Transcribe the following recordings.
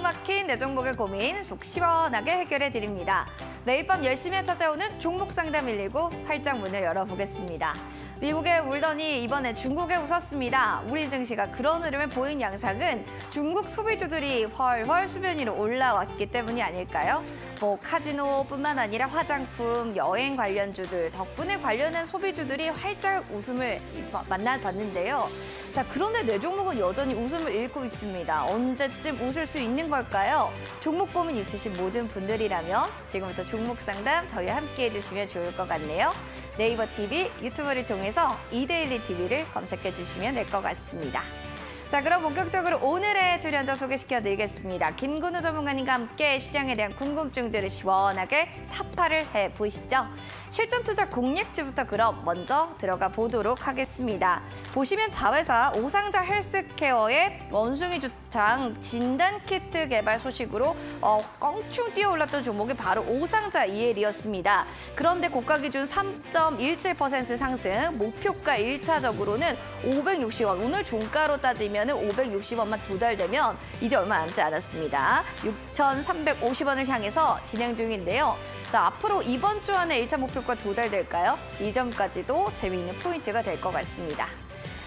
막힌 내 종목의 고민 속 시원하게 해결해 드립니다. 매일 밤 10시에 찾아오는 종목 상담 119 활짝 문을 열어보겠습니다. 미국에 울더니 이번에 중국에 웃었습니다. 우리 증시가 그런 흐름을 보인 양상은 중국 소비주들이 훨훨 수면 위로 올라왔기 때문이 아닐까요? 카지노뿐만 아니라 화장품, 여행 관련주들 덕분에 관련된 소비주들이 활짝 웃음을 만나봤는데요. 자, 그런데 내 종목은 여전히 웃음을 잃고 있습니다. 언제쯤 웃을 수 있는 걸까요? 종목 고민 있으신 모든 분들이라면 지금부터 종목 상담 저희와 함께 해주시면 좋을 것 같네요. 네이버 TV, 유튜브를 통해서 이데일리 TV를 검색해 주시면 될 것 같습니다. 자, 그럼 본격적으로 오늘의 출연자 소개시켜드리겠습니다. 김근우 전문가님과 함께 시장에 대한 궁금증들을 시원하게 타파를 해보시죠. 실전 투자 공략주부터 그럼 먼저 들어가 보도록 하겠습니다. 보시면 자회사 오상자 헬스케어의 원숭이 주창 진단키트 개발 소식으로 껑충 뛰어올랐던 종목이 바로 오상자 EL이었습니다. 그런데 고가 기준 3.17% 상승, 목표가 1차적으로는 560원, 오늘 종가로 따지면 560원만 도달되면 이제 얼마 남지 않았습니다. 6,350원을 향해서 진행 중인데요. 자, 앞으로 이번 주 안에 1차 목표가 도달될까요? 이 점까지도 재미있는 포인트가 될 것 같습니다.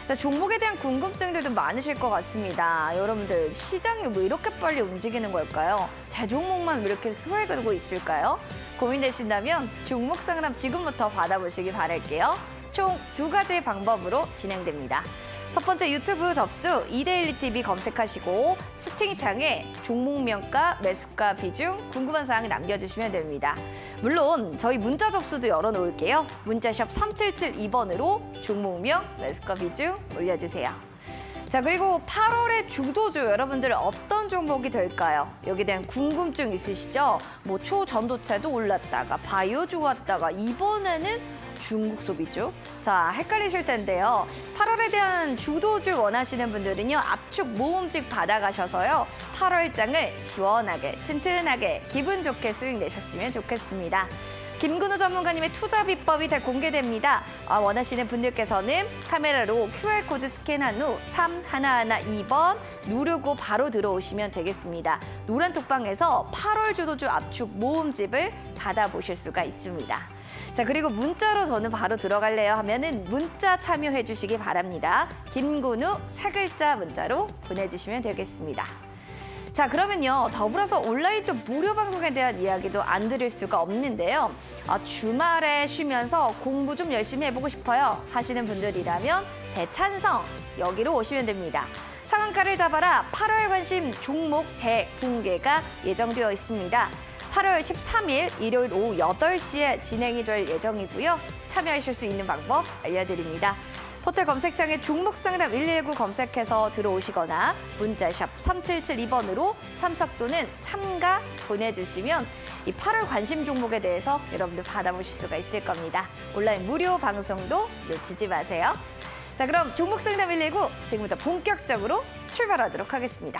자, 종목에 대한 궁금증들도 많으실 것 같습니다. 여러분들, 시장이 왜 이렇게 빨리 움직이는 걸까요? 제 종목만 왜 이렇게 흐려지고 있을까요? 고민되신다면 종목 상담 지금부터 받아보시기 바랄게요. 총 2가지 방법으로 진행됩니다. 첫 번째, 유튜브 접수 이데일리 TV 검색하시고 채팅창에 종목명가, 매수가 비중, 궁금한 사항 남겨주시면 됩니다. 물론 저희 문자 접수도 열어놓을게요. 문자샵 3772번으로 종목명, 매수가 비중 올려주세요. 자, 그리고 8월의 주도주 여러분들은 어떤 종목이 될까요? 여기에 대한 궁금증 있으시죠? 초전도체도 올랐다가 바이오주 왔다가 이번에는 중국 소비주. 자, 헷갈리실 텐데요. 8월에 대한 주도주 원하시는 분들은요, 압축 모음집 받아가셔서요, 8월장을 시원하게, 튼튼하게, 기분 좋게 수익 내셨으면 좋겠습니다. 김근우 전문가님의 투자 비법이 다 공개됩니다. 원하시는 분들께서는 카메라로 QR코드 스캔한 후 3112번 누르고 바로 들어오시면 되겠습니다. 노란 톡방에서 8월 주도주 압축 모음집을 받아보실 수가 있습니다. 자, 그리고 문자로 저는 바로 들어갈래요 하면은 문자 참여해 주시기 바랍니다. 김근우 3글자 문자로 보내주시면 되겠습니다. 자, 그러면요, 더불어서 온라인 또 무료 방송에 대한 이야기도 안 드릴 수가 없는데요. 주말에 쉬면서 공부 좀 열심히 해보고 싶어요 하시는 분들이라면 대찬성 여기로 오시면 됩니다. 상한가를 잡아라 8월 관심 종목 대공개가 예정되어 있습니다. 8월 13일 일요일 오후 8시에 진행이 될 예정이고요. 참여하실 수 있는 방법 알려드립니다. 포털 검색창에 종목 상담 119 검색해서 들어오시거나 문자샵 3772번으로 참석 또는 참가 보내주시면 이 8월 관심 종목에 대해서 여러분들 받아보실 수가 있을 겁니다. 온라인 무료 방송도 놓치지 마세요. 자, 그럼 종목 상담 119 지금부터 본격적으로 출발하도록 하겠습니다.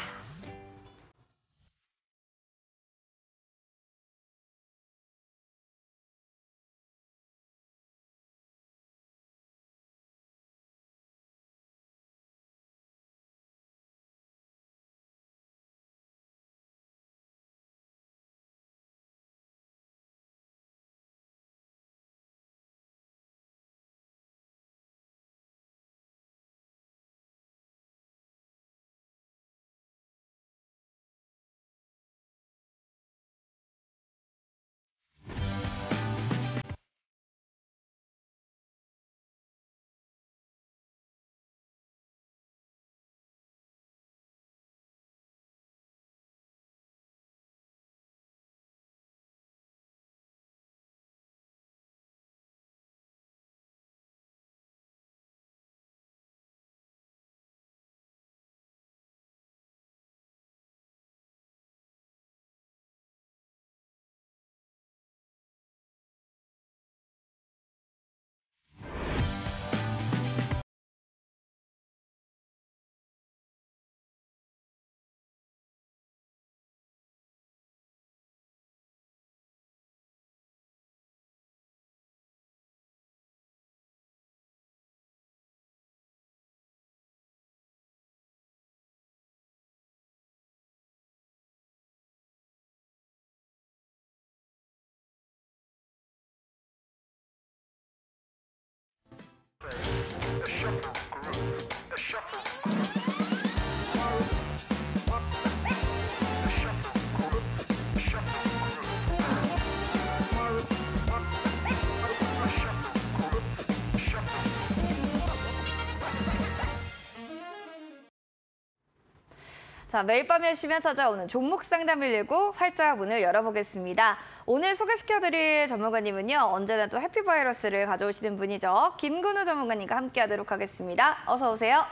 자, 매일 밤 10시면 찾아오는 종목 상담 119 활짝 문을 열어보겠습니다. 오늘 소개시켜드릴 전문가님은요. 언제나 또 해피바이러스를 가져오시는 분이죠. 김근우 전문가님과 함께하도록 하겠습니다. 어서 오세요.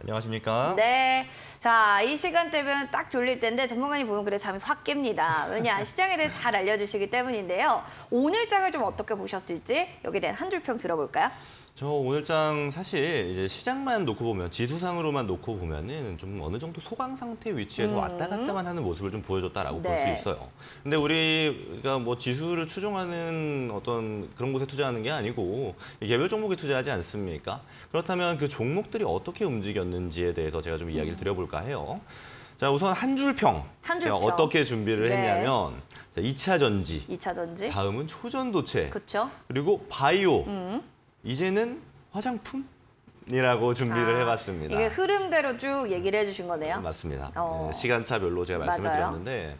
안녕하십니까? 네. 자, 이 시간대면 딱 졸릴 텐데 전문가님 보면 그래 잠이 확 깹니다. 왜냐, 시장에 대해 잘 알려주시기 때문인데요. 오늘 장을 좀 어떻게 보셨을지 여기에 대한 한 줄 평 들어볼까요? 저 오늘장 사실 이제 시장만 놓고 보면 지수상으로만 놓고 보면은 좀 어느 정도 소강 상태 위치에서 왔다 갔다만 하는 모습을 좀 보여줬다라고 볼 수 있어요. 근데 우리가 뭐 지수를 추종하는 어떤 그런 곳에 투자하는 게 아니고 개별 종목에 투자하지 않습니까? 그렇다면 그 종목들이 어떻게 움직였는지에 대해서 제가 좀 이야기를 드려볼까 해요. 자, 우선 한 줄 평. 제가 어떻게 준비를 했냐면 자, 2차 전지. 2차 전지. 다음은 초전도체. 그렇죠. 그리고 바이오. 이제는 화장품이라고 준비를 해봤습니다. 이게 흐름대로 쭉 얘기를 해주신 거네요. 맞습니다. 네, 시간차별로 제가 말씀을 맞아요. 드렸는데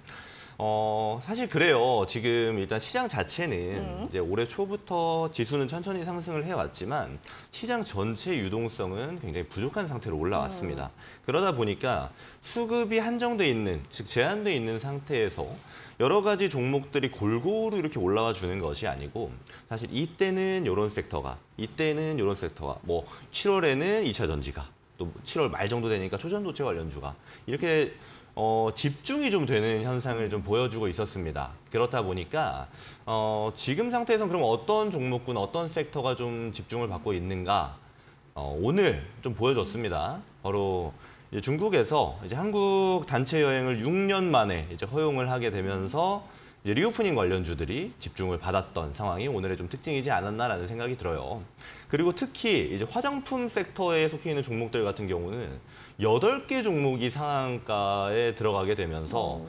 사실 그래요. 지금 일단 시장 자체는 이제 올해 초부터 지수는 천천히 상승을 해왔지만 시장 전체 유동성은 굉장히 부족한 상태로 올라왔습니다. 그러다 보니까 수급이 한정돼 있는, 즉 제한돼 있는 상태에서 여러 가지 종목들이 골고루 이렇게 올라와 주는 것이 아니고 사실 이때는 이런 섹터가, 이때는 이런 섹터가, 뭐 7월에는 2차 전지가, 또 7월 말 정도 되니까 초전도체 관련주가 이렇게 집중이 좀 되는 현상을 좀 보여주고 있었습니다. 그렇다 보니까 지금 상태에서는 그럼 어떤 종목군, 어떤 섹터가 좀 집중을 받고 있는가 오늘 좀 보여줬습니다. 바로 이제 중국에서 이제 한국 단체 여행을 6년 만에 이제 허용을 하게 되면서 이제 리오프닝 관련주들이 집중을 받았던 상황이 오늘의 좀 특징이지 않았나라는 생각이 들어요. 그리고 특히 이제 화장품 섹터에 속해 있는 종목들 같은 경우는 8개 종목이 상한가에 들어가게 되면서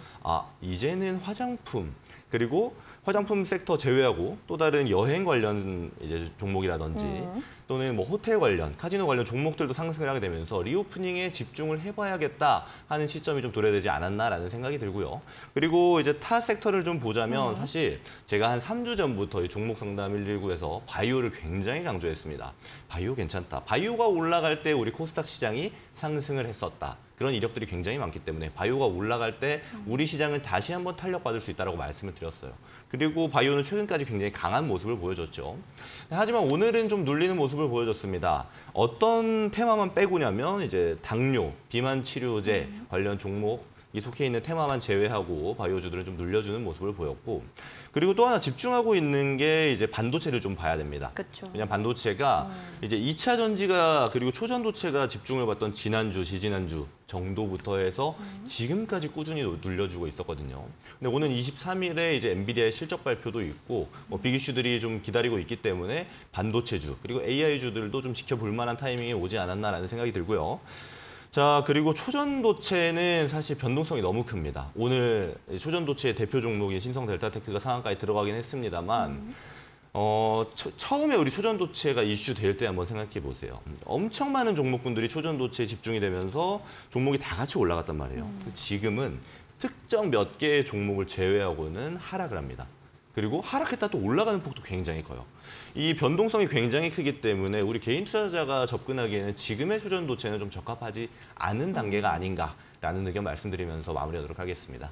이제는 화장품 그리고 화장품 섹터 제외하고 또 다른 여행 관련 이제 종목이라든지 또는 뭐 호텔 관련, 카지노 관련 종목들도 상승을 하게 되면서 리오프닝에 집중을 해봐야겠다 하는 시점이 좀 도래되지 않았나라는 생각이 들고요. 그리고 이제 타 섹터를 좀 보자면 사실 제가 한 3주 전부터 이 종목 상담 119에서 바이오를 굉장히 강조했습니다. 바이오 괜찮다. 바이오가 올라갈 때 우리 코스닥 시장이 상승을 했었다. 그런 이력들이 굉장히 많기 때문에 바이오가 올라갈 때 우리 시장은 다시 한번 탄력받을 수 있다고 말씀을 드렸어요. 그리고 바이오는 최근까지 굉장히 강한 모습을 보여줬죠. 하지만 오늘은 좀 눌리는 모습을 보여줬습니다. 어떤 테마만 빼고냐면 이제 당뇨, 비만 치료제 관련 종목이 속해 있는 테마만 제외하고 바이오주들은 좀 눌려주는 모습을 보였고 그리고 또 하나 집중하고 있는 게 이제 반도체를 좀 봐야 됩니다. 그렇죠. 왜냐하면 반도체가 이제 2차 전지가 그리고 초전도체가 집중을 받던 지난주, 지지난주 정도부터 해서 지금까지 꾸준히 눌려주고 있었거든요. 근데 오는 23일에 이제 엔비디아의 실적 발표도 있고 뭐 빅 이슈들이 좀 기다리고 있기 때문에 반도체주 그리고 AI주들도 좀 지켜볼 만한 타이밍이 오지 않았나라는 생각이 들고요. 자, 그리고 초전도체는 사실 변동성이 너무 큽니다. 오늘 초전도체의 대표 종목인 신성델타테크가 상한가에 들어가긴 했습니다만 처음에 우리 초전도체가 이슈될 때 한번 생각해 보세요. 엄청 많은 종목군들이 초전도체에 집중이 되면서 종목이 다 같이 올라갔단 말이에요. 지금은 특정 몇 개의 종목을 제외하고는 하락을 합니다. 그리고 하락했다 또 올라가는 폭도 굉장히 커요. 이 변동성이 굉장히 크기 때문에 우리 개인 투자자가 접근하기에는 지금의 초전도체는 좀 적합하지 않은 단계가 아닌가라는 의견 말씀드리면서 마무리하도록 하겠습니다.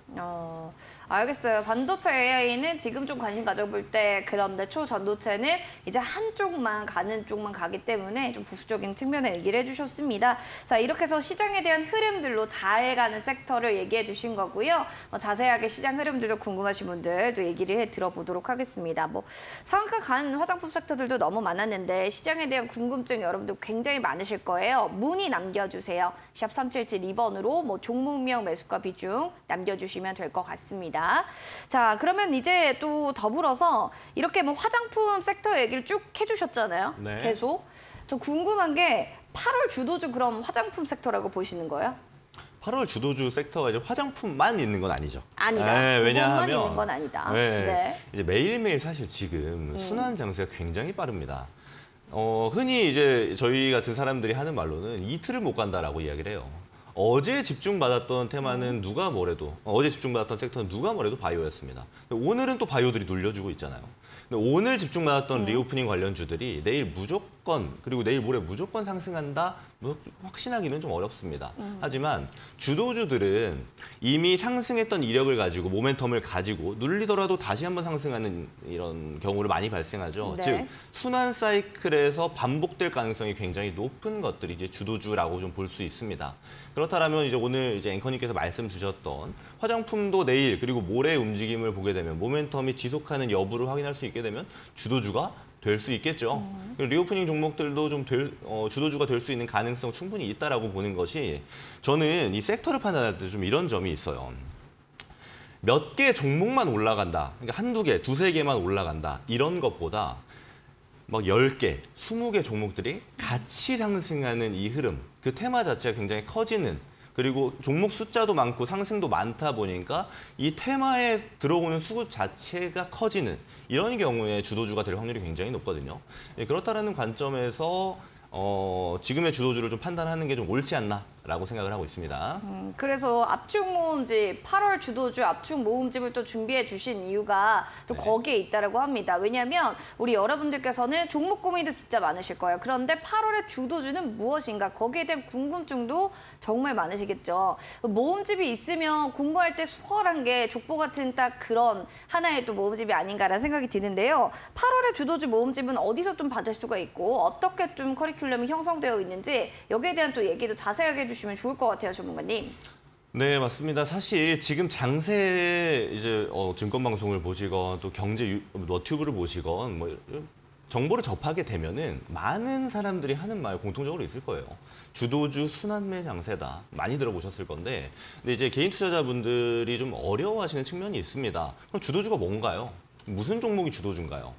알겠어요. 반도체 AI는 지금 좀 관심 가져볼 때 그런데 초전도체는 이제 한쪽만 가는 쪽만 가기 때문에 좀 보수적인 측면에 얘기를 해주셨습니다. 자, 이렇게 해서 시장에 대한 흐름들로 잘 가는 섹터를 얘기해 주신 거고요. 자세하게 시장 흐름들도 궁금하신 분들도 얘기를 해 들어보도록 하겠습니다. 뭐 상한가 간 화장품 섹터들도 너무 많았는데 시장에 대한 궁금증 여러분들 굉장히 많으실 거예요. 문의 남겨주세요. 샵 3772번으로 뭐 종목명 매수가 비중 남겨주시면 될 것 같습니다. 자, 그러면 이제 또 더불어서 이렇게 뭐 화장품 섹터 얘기를 쭉 해주셨잖아요. 네. 계속. 저 궁금한 게 8월 주도주 그럼 화장품 섹터라고 보시는 거예요? 8월 주도주 섹터가 이제 화장품만 있는 건 아니죠. 아니다. 네, 왜냐하면 있는 건 아니다. 네, 네. 이제 매일매일 사실 지금 순환 장세가 굉장히 빠릅니다. 흔히 이제 저희 같은 사람들이 하는 말로는 이틀을 못 간다라고 이야기를 해요. 어제 집중받았던 테마는 누가 뭐래도, 어제 집중받았던 섹터는 누가 뭐래도 바이오였습니다. 오늘은 또 바이오들이 눌려주고 있잖아요. 근데 오늘 집중받았던 리오프닝 관련주들이 내일 무조건, 그리고 내일 모레 무조건 상승한다? 뭐 확신하기는 좀 어렵습니다. 하지만 주도주들은 이미 상승했던 이력을 가지고 모멘텀을 가지고 눌리더라도 다시 한번 상승하는 이런 경우를 많이 발생하죠. 네. 즉 순환 사이클에서 반복될 가능성이 굉장히 높은 것들이 이제 주도주라고 좀 볼 수 있습니다. 그렇다면 이제 오늘 이제 앵커님께서 말씀 주셨던 화장품도 내일 그리고 모레 움직임을 보게 되면 모멘텀이 지속하는 여부를 확인할 수 있게 되면 주도주가 될 수 있겠죠. 리오프닝 종목들도 좀 주도주가 될 수 있는 가능성 충분히 있다라고 보는 것이 저는 이 섹터를 판단할 때 좀 이런 점이 있어요. 몇 개 종목만 올라간다. 그러니까 한두 개, 두세 개만 올라간다. 이런 것보다 막 10개, 20개 종목들이 같이 상승하는 이 흐름, 그 테마 자체가 굉장히 커지는 그리고 종목 숫자도 많고 상승도 많다 보니까 이 테마에 들어오는 수급 자체가 커지는 이런 경우에 주도주가 될 확률이 굉장히 높거든요. 그렇다는 관점에서 지금의 주도주를 좀 판단하는 게 좀 옳지 않나라고 생각을 하고 있습니다. 그래서 압축 모음집, 8월 주도주 압축 모음집을 또 준비해 주신 이유가 또 네. 거기에 있다라고 합니다. 왜냐하면 우리 여러분들께서는 종목 고민도 진짜 많으실 거예요. 그런데 8월의 주도주는 무엇인가? 거기에 대한 궁금증도 정말 많으시겠죠. 모음집이 있으면 공부할 때 수월한 게 족보 같은 딱 그런 하나의 또 모음집이 아닌가라는 생각이 드는데요. 8월의 주도주 모음집은 어디서 좀 받을 수가 있고 어떻게 좀 커리큘럼이 형성되어 있는지 여기에 대한 또 얘기도 자세하게 해주시면 좋을 것 같아요, 전문가님. 네, 맞습니다. 사실 지금 장세 이제 증권 방송을 보시건 또 경제 너튜브를 보시건 뭐 정보를 접하게 되면은 많은 사람들이 하는 말 공통적으로 있을 거예요. 주도주 순환매 장세다. 많이 들어보셨을 건데, 근데 이제 개인 투자자분들이 좀 어려워하시는 측면이 있습니다. 그럼 주도주가 뭔가요? 무슨 종목이 주도주인가요?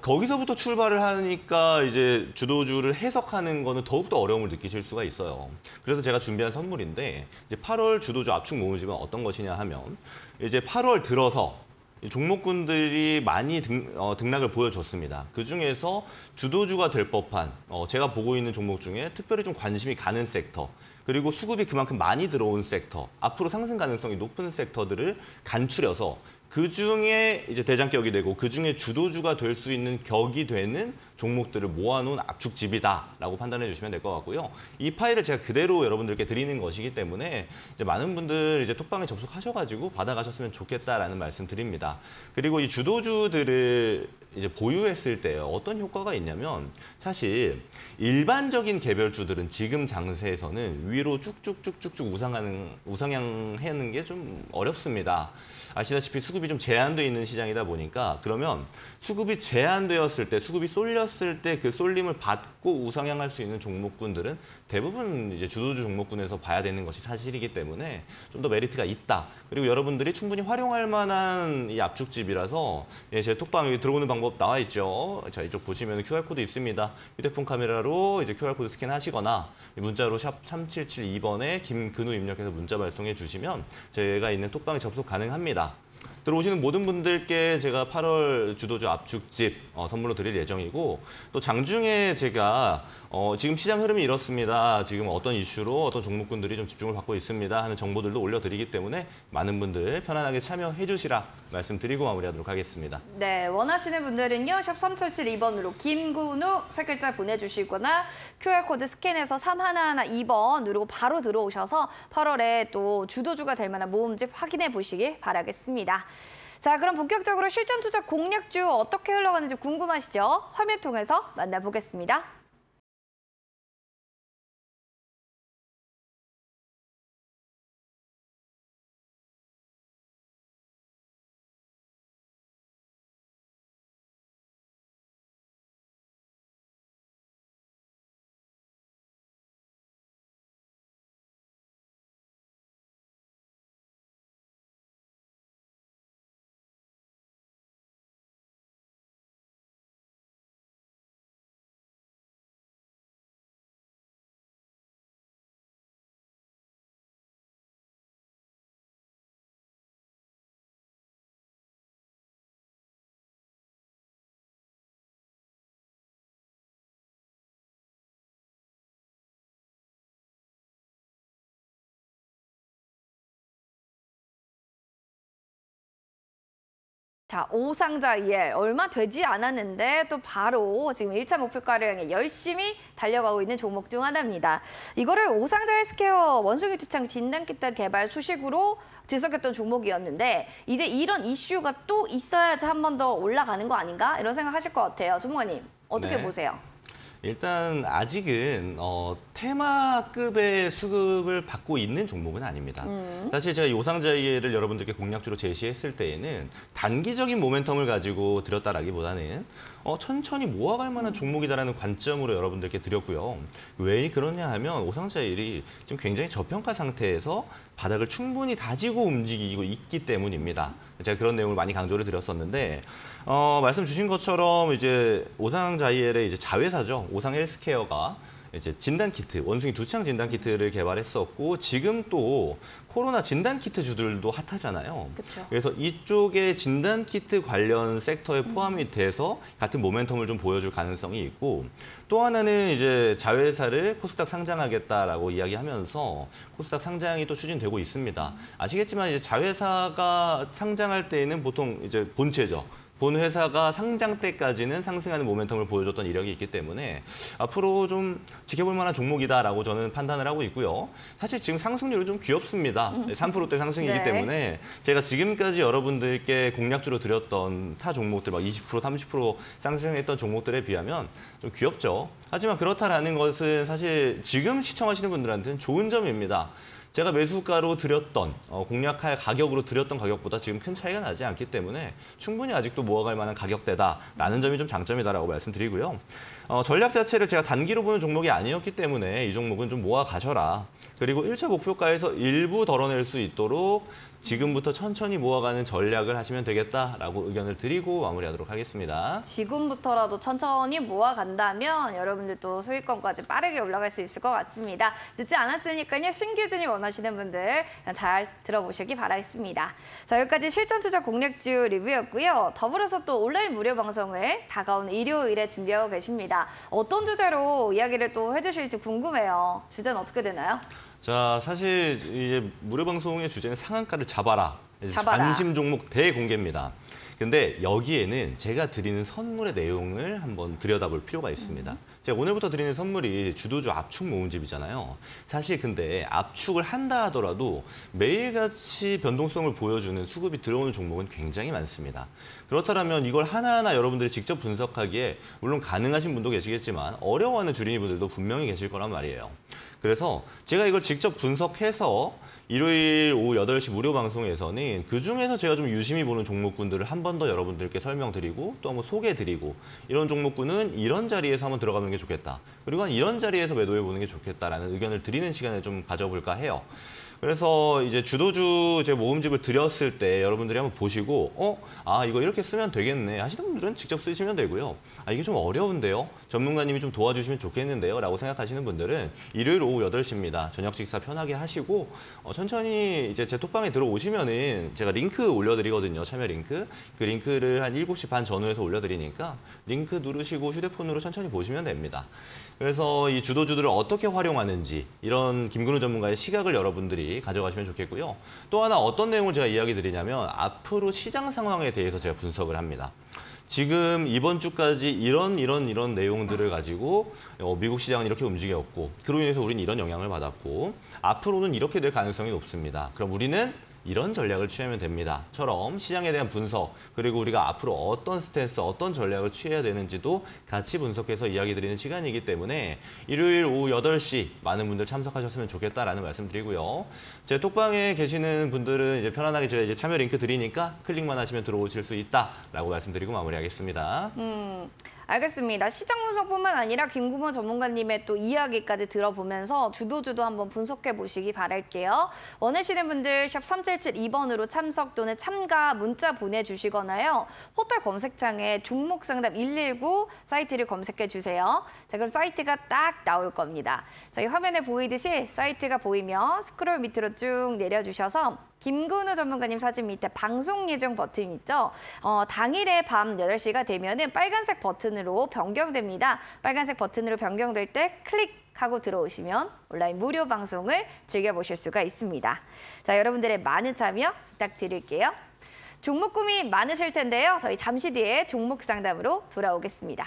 거기서부터 출발을 하니까 이제 주도주를 해석하는 거는 더욱더 어려움을 느끼실 수가 있어요. 그래서 제가 준비한 선물인데 이제 8월 주도주 압축 모음집은 어떤 것이냐 하면 이제 8월 들어서 종목군들이 많이 등락을 보여줬습니다. 그중에서 주도주가 될 법한 제가 보고 있는 종목 중에 특별히 좀 관심이 가는 섹터 그리고 수급이 그만큼 많이 들어온 섹터, 앞으로 상승 가능성이 높은 섹터들을 간추려서 그중에 이제 대장격이 되고 그중에 주도주가 될 수 있는 격이 되는 종목들을 모아놓은 압축집이다라고 판단해 주시면 될 것 같고요. 이 파일을 제가 그대로 여러분들께 드리는 것이기 때문에 이제 많은 분들 이제 톡방에 접속하셔가지고 받아가셨으면 좋겠다라는 말씀 드립니다. 그리고 이 주도주들을 이제 보유했을 때 어떤 효과가 있냐면 사실 일반적인 개별주들은 지금 장세에서는 위로 쭉쭉쭉쭉쭉 우상향하는 게 좀 어렵습니다. 아시다시피 수급이 좀 제한되어 있는 시장이다 보니까 그러면 수급이 제한되었을 때, 수급이 쏠렸을 때 그 쏠림을 받고 우상향할 수 있는 종목군들은 대부분 이제 주도주 종목군에서 봐야 되는 것이 사실이기 때문에 좀 더 메리트가 있다. 그리고 여러분들이 충분히 활용할 만한 이 압축집이라서 제 톡방에 들어오는 방법 나와 있죠. 자, 이쪽 보시면 QR코드 있습니다. 휴대폰 카메라로 이제 QR코드 스캔하시거나 문자로 샵 3772번에 김근우 입력해서 문자 발송해 주시면 제가 있는 톡방에 접속 가능합니다. 들어오시는 모든 분들께 제가 8월 주도주 압축집 선물로 드릴 예정이고 또 장중에 제가 지금 시장 흐름이 이렇습니다. 지금 어떤 이슈로 어떤 종목군들이 좀 집중을 받고 있습니다 하는 정보들도 올려드리기 때문에 많은 분들 편안하게 참여해 주시라 말씀드리고 마무리하도록 하겠습니다. 네, 원하시는 분들은요. 샵 3772번으로 김근우 세 글자 보내주시거나 QR코드 스캔해서 3112번 누르고 바로 들어오셔서 8월에 또 주도주가 될 만한 모음집 확인해 보시길 바라겠습니다. 자, 그럼 본격적으로 실전 투자 공략주 어떻게 흘러가는지 궁금하시죠? 화면 통해서 만나보겠습니다. 자, 오상자 EL 얼마 되지 않았는데 또 바로 지금 1차 목표가를 향해 열심히 달려가고 있는 종목 중 하나입니다. 이거를 오상자 헬스케어 원숭이 두창 진단키트 개발 소식으로 들썩였던 종목이었는데 이제 이런 이슈가 또 있어야지 한 번 더 올라가는 거 아닌가? 이런 생각하실 것 같아요. 전문가님, 어떻게 네. 보세요? 일단 아직은 테마급의 수급을 받고 있는 종목은 아닙니다. 사실 제가 이 오상자이를 여러분들께 공략주로 제시했을 때에는 단기적인 모멘텀을 가지고 드렸다라기보다는 천천히 모아갈 만한 종목이다라는 관점으로 여러분들께 드렸고요. 왜 그러냐 하면 오상자일이 지금 굉장히 저평가 상태에서 바닥을 충분히 다지고 움직이고 있기 때문입니다. 제가 그런 내용을 많이 강조를 드렸었는데 말씀 주신 것처럼 이제 오상자이엘의 이제 자회사죠. 오상헬스케어가 이제 진단키트, 원숭이 두창 진단키트를 개발했었고 지금 또 코로나 진단키트 주들도 핫하잖아요. 그쵸. 그래서 이쪽에 진단키트 관련 섹터에 포함이 돼서 같은 모멘텀을 좀 보여줄 가능성이 있고 또 하나는 이제 자회사를 코스닥 상장하겠다라고 이야기하면서 코스닥 상장이 또 추진되고 있습니다. 아시겠지만 이제 자회사가 상장할 때에는 보통 이제 본체죠. 본 회사가 상장 때까지는 상승하는 모멘텀을 보여줬던 이력이 있기 때문에 앞으로 좀 지켜볼 만한 종목이다라고 저는 판단을 하고 있고요. 사실 지금 상승률은 좀 귀엽습니다. 3%대 상승이기 네. 때문에 제가 지금까지 여러분들께 공략주로 드렸던 타 종목들 막 20%, 30% 상승했던 종목들에 비하면 좀 귀엽죠. 하지만 그렇다라는 것은 사실 지금 시청하시는 분들한테는 좋은 점입니다. 제가 매수가로 드렸던 공략할 가격으로 드렸던 가격보다 지금 큰 차이가 나지 않기 때문에 충분히 아직도 모아갈 만한 가격대다라는 점이 좀 장점이다라고 말씀드리고요. 전략 자체를 제가 단기로 보는 종목이 아니었기 때문에 이 종목은 좀 모아 가셔라. 그리고 1차 목표가에서 일부 덜어낼 수 있도록 지금부터 천천히 모아가는 전략을 하시면 되겠다라고 의견을 드리고 마무리하도록 하겠습니다. 지금부터라도 천천히 모아간다면 여러분들도 소유권까지 빠르게 올라갈 수 있을 것 같습니다. 늦지 않았으니까요. 신규준이 원하시는 분들 잘 들어보시기 바라겠습니다. 자, 여기까지 실전투자 공략주 리뷰였고요. 더불어서 또 온라인 무료 방송을 다가오는 일요일에 준비하고 계십니다. 어떤 주제로 이야기를 또 해주실지 궁금해요. 주제는 어떻게 되나요? 자, 사실 이제 무료 방송의 주제는 상한가를 잡아라. 잡아라. 관심 종목 대공개입니다. 근데 여기에는 제가 드리는 선물의 내용을 한번 들여다볼 필요가 있습니다. 제가 오늘부터 드리는 선물이 주도주 압축 모음집이잖아요. 사실 근데 압축을 한다 하더라도 매일같이 변동성을 보여주는 수급이 들어오는 종목은 굉장히 많습니다. 그렇다면 이걸 하나하나 여러분들이 직접 분석하기에 물론 가능하신 분도 계시겠지만 어려워하는 주린이분들도 분명히 계실 거란 말이에요. 그래서 제가 이걸 직접 분석해서 일요일 오후 8시 무료 방송에서는 그중에서 제가 좀 유심히 보는 종목군들을 한 번 더 여러분들께 설명드리고 또 한번 소개해드리고 이런 종목군은 이런 자리에서 한번 들어가는 게 좋겠다. 그리고 이런 자리에서 매도해보는 게 좋겠다라는 의견을 드리는 시간을 좀 가져볼까 해요. 그래서 이제 주도주 제 모음집을 드렸을 때 여러분들이 한번 보시고 이거 이렇게 쓰면 되겠네 하시는 분들은 직접 쓰시면 되고요. 이게 좀 어려운데요. 전문가님이 좀 도와주시면 좋겠는데요. 라고 생각하시는 분들은 일요일 오후 8시입니다. 저녁 식사 편하게 하시고 천천히 이제 제 톡방에 들어오시면은 제가 링크 올려드리거든요. 참여 링크. 그 링크를 한 7시 반 전후에서 올려드리니까 링크 누르시고 휴대폰으로 천천히 보시면 됩니다. 그래서 이 주도주들을 어떻게 활용하는지 이런 김근우 전문가의 시각을 여러분들이 가져가시면 좋겠고요. 또 하나 어떤 내용을 제가 이야기 드리냐면 앞으로 시장 상황에 대해서 제가 분석을 합니다. 지금 이번 주까지 이런 내용들을 가지고 미국 시장은 이렇게 움직였고 그로 인해서 우리는 이런 영향을 받았고 앞으로는 이렇게 될 가능성이 높습니다. 그럼 우리는 이런 전략을 취하면 됩니다. 처럼 시장에 대한 분석, 그리고 우리가 앞으로 어떤 스탠스, 어떤 전략을 취해야 되는지도 같이 분석해서 이야기 드리는 시간이기 때문에 일요일 오후 8시 많은 분들 참석하셨으면 좋겠다라는 말씀드리고요. 제 톡방에 계시는 분들은 이제 편안하게 제가 이제 참여 링크 드리니까 클릭만 하시면 들어오실 수 있다라고 말씀드리고 마무리하겠습니다. 알겠습니다. 시장 분석뿐만 아니라 김구모 전문가님의 또 이야기까지 들어보면서 주도주도 한번 분석해 보시기 바랄게요. 원하시는 분들 샵 3772번으로 참석 또는 참가 문자 보내주시거나요. 포털 검색창에 종목상담 119 사이트를 검색해 주세요. 자, 그럼 사이트가 딱 나올 겁니다. 자, 이 화면에 보이듯이 사이트가 보이면 스크롤 밑으로 쭉 내려주셔서 김근우 전문가님 사진 밑에 방송 예정 버튼 있죠? 당일에 밤 8시가 되면은 빨간색 버튼으로 변경됩니다. 빨간색 버튼으로 변경될 때 클릭하고 들어오시면 온라인 무료 방송을 즐겨보실 수가 있습니다. 자, 여러분들의 많은 참여 부탁드릴게요. 종목 고민 많으실 텐데요. 저희 잠시 뒤에 종목 상담으로 돌아오겠습니다.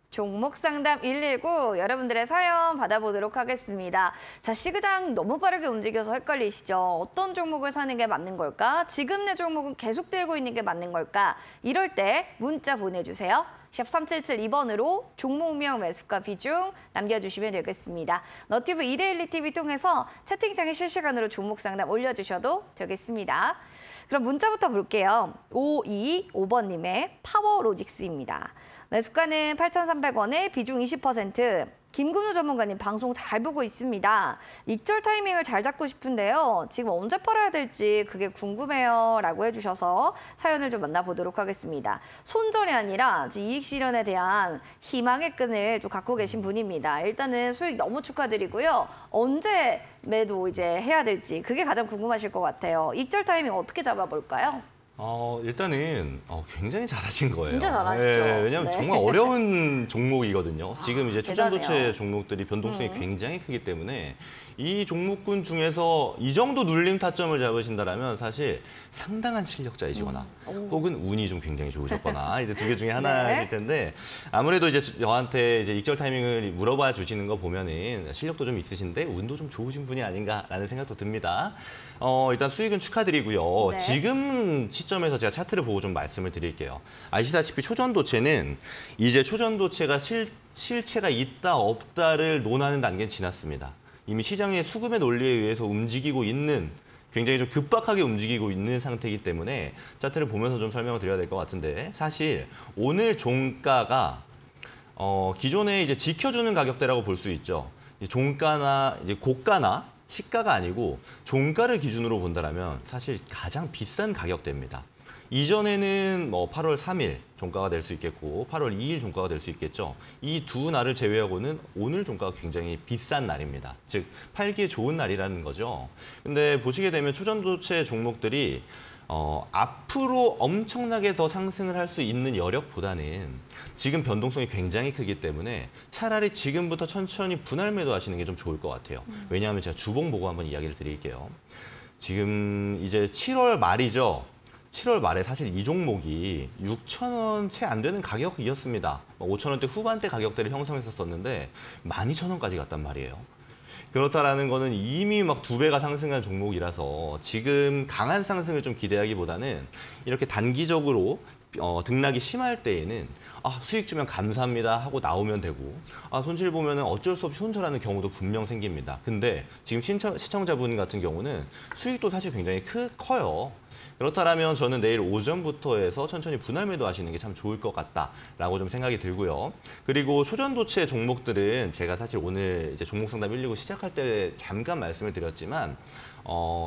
종목 상담 119 여러분들의 사연 받아보도록 하겠습니다. 자, 시그장 너무 빠르게 움직여서 헷갈리시죠? 어떤 종목을 사는 게 맞는 걸까? 지금 내 종목은 계속 들고 있는 게 맞는 걸까? 이럴 때 문자 보내주세요. 샵 3772번으로 종목명 매수가 비중 남겨주시면 되겠습니다. 너튜브 이데일리 TV 통해서 채팅창에 실시간으로 종목 상담 올려주셔도 되겠습니다. 그럼 문자부터 볼게요. 525번님의 파워로직스입니다. 매수가는 8,300원에 비중 20%. 김근우 전문가님 방송 잘 보고 있습니다. 익절 타이밍을 잘 잡고 싶은데요. 지금 언제 팔아야 될지 그게 궁금해요. 라고 해주셔서 사연을 좀 만나보도록 하겠습니다. 손절이 아니라 이익 실현에 대한 희망의 끈을 좀 갖고 계신 분입니다. 일단은 수익 너무 축하드리고요. 언제 매도 이제 해야 될지 그게 가장 궁금하실 것 같아요. 익절 타이밍 어떻게 잡아볼까요? 일단은 굉장히 잘하신 거예요. 진짜 잘하시죠. 네, 왜냐하면 네. 정말 어려운 종목이거든요. 지금 이제 초전도체 대단해요. 종목들이 변동성이 굉장히 크기 때문에 이 종목군 중에서 이 정도 눌림 타점을 잡으신다면 사실 상당한 실력자이시거나 혹은 운이 좀 굉장히 좋으셨거나 이제 두 개 중에 하나일 네. 텐데 아무래도 이제 저한테 이제 익절 타이밍을 물어봐 주시는 거 보면은 실력도 좀 있으신데 운도 좀 좋으신 분이 아닌가라는 생각도 듭니다. 일단 수익은 축하드리고요. 네. 지금 시점에서 제가 차트를 보고 좀 말씀을 드릴게요. 아시다시피 초전도체는 이제 초전도체가 실체가 있다 없다를 논하는 단계는 지났습니다. 이미 시장의 수급의 논리에 의해서 움직이고 있는 굉장히 좀 급박하게 움직이고 있는 상태이기 때문에 차트를 보면서 좀 설명을 드려야 될 것 같은데 사실 오늘 종가가 기존에 이제 지켜주는 가격대라고 볼 수 있죠. 종가나 이제 고가나 시가가 아니고 종가를 기준으로 본다면 사실 가장 비싼 가격대입니다. 이전에는 8월 3일 종가가 될 수 있겠고 8월 2일 종가가 될 수 있겠죠. 이 두 날을 제외하고는 오늘 종가가 굉장히 비싼 날입니다. 즉 팔기에 좋은 날이라는 거죠. 근데 보시게 되면 초전도체 종목들이 앞으로 엄청나게 더 상승을 할 수 있는 여력보다는 지금 변동성이 굉장히 크기 때문에 차라리 지금부터 천천히 분할 매도하시는 게 좀 좋을 것 같아요. 왜냐하면 제가 주봉 보고 한번 이야기를 드릴게요. 지금 이제 7월 말이죠. 7월 말에 사실 이 종목이 6,000원 채 안 되는 가격이었습니다. 5,000원대 후반대 가격대를 형성했었는데 12,000원까지 갔단 말이에요. 그렇다라는 거는 이미 막 2배가 상승한 종목이라서 지금 강한 상승을 좀 기대하기보다는 이렇게 단기적으로 등락이 심할 때에는 수익 주면 감사합니다 하고 나오면 되고 손실 보면 어쩔 수 없이 손절하는 경우도 분명 생깁니다. 근데 지금 시청자분 같은 경우는 수익도 사실 굉장히 커요. 그렇다면 저는 내일 오전부터 해서 천천히 분할 매도하시는 게 참 좋을 것 같다라고 좀 생각이 들고요. 그리고 초전도체 종목들은 제가 사실 오늘 이제 종목 상담 119 시작할 때 잠깐 말씀을 드렸지만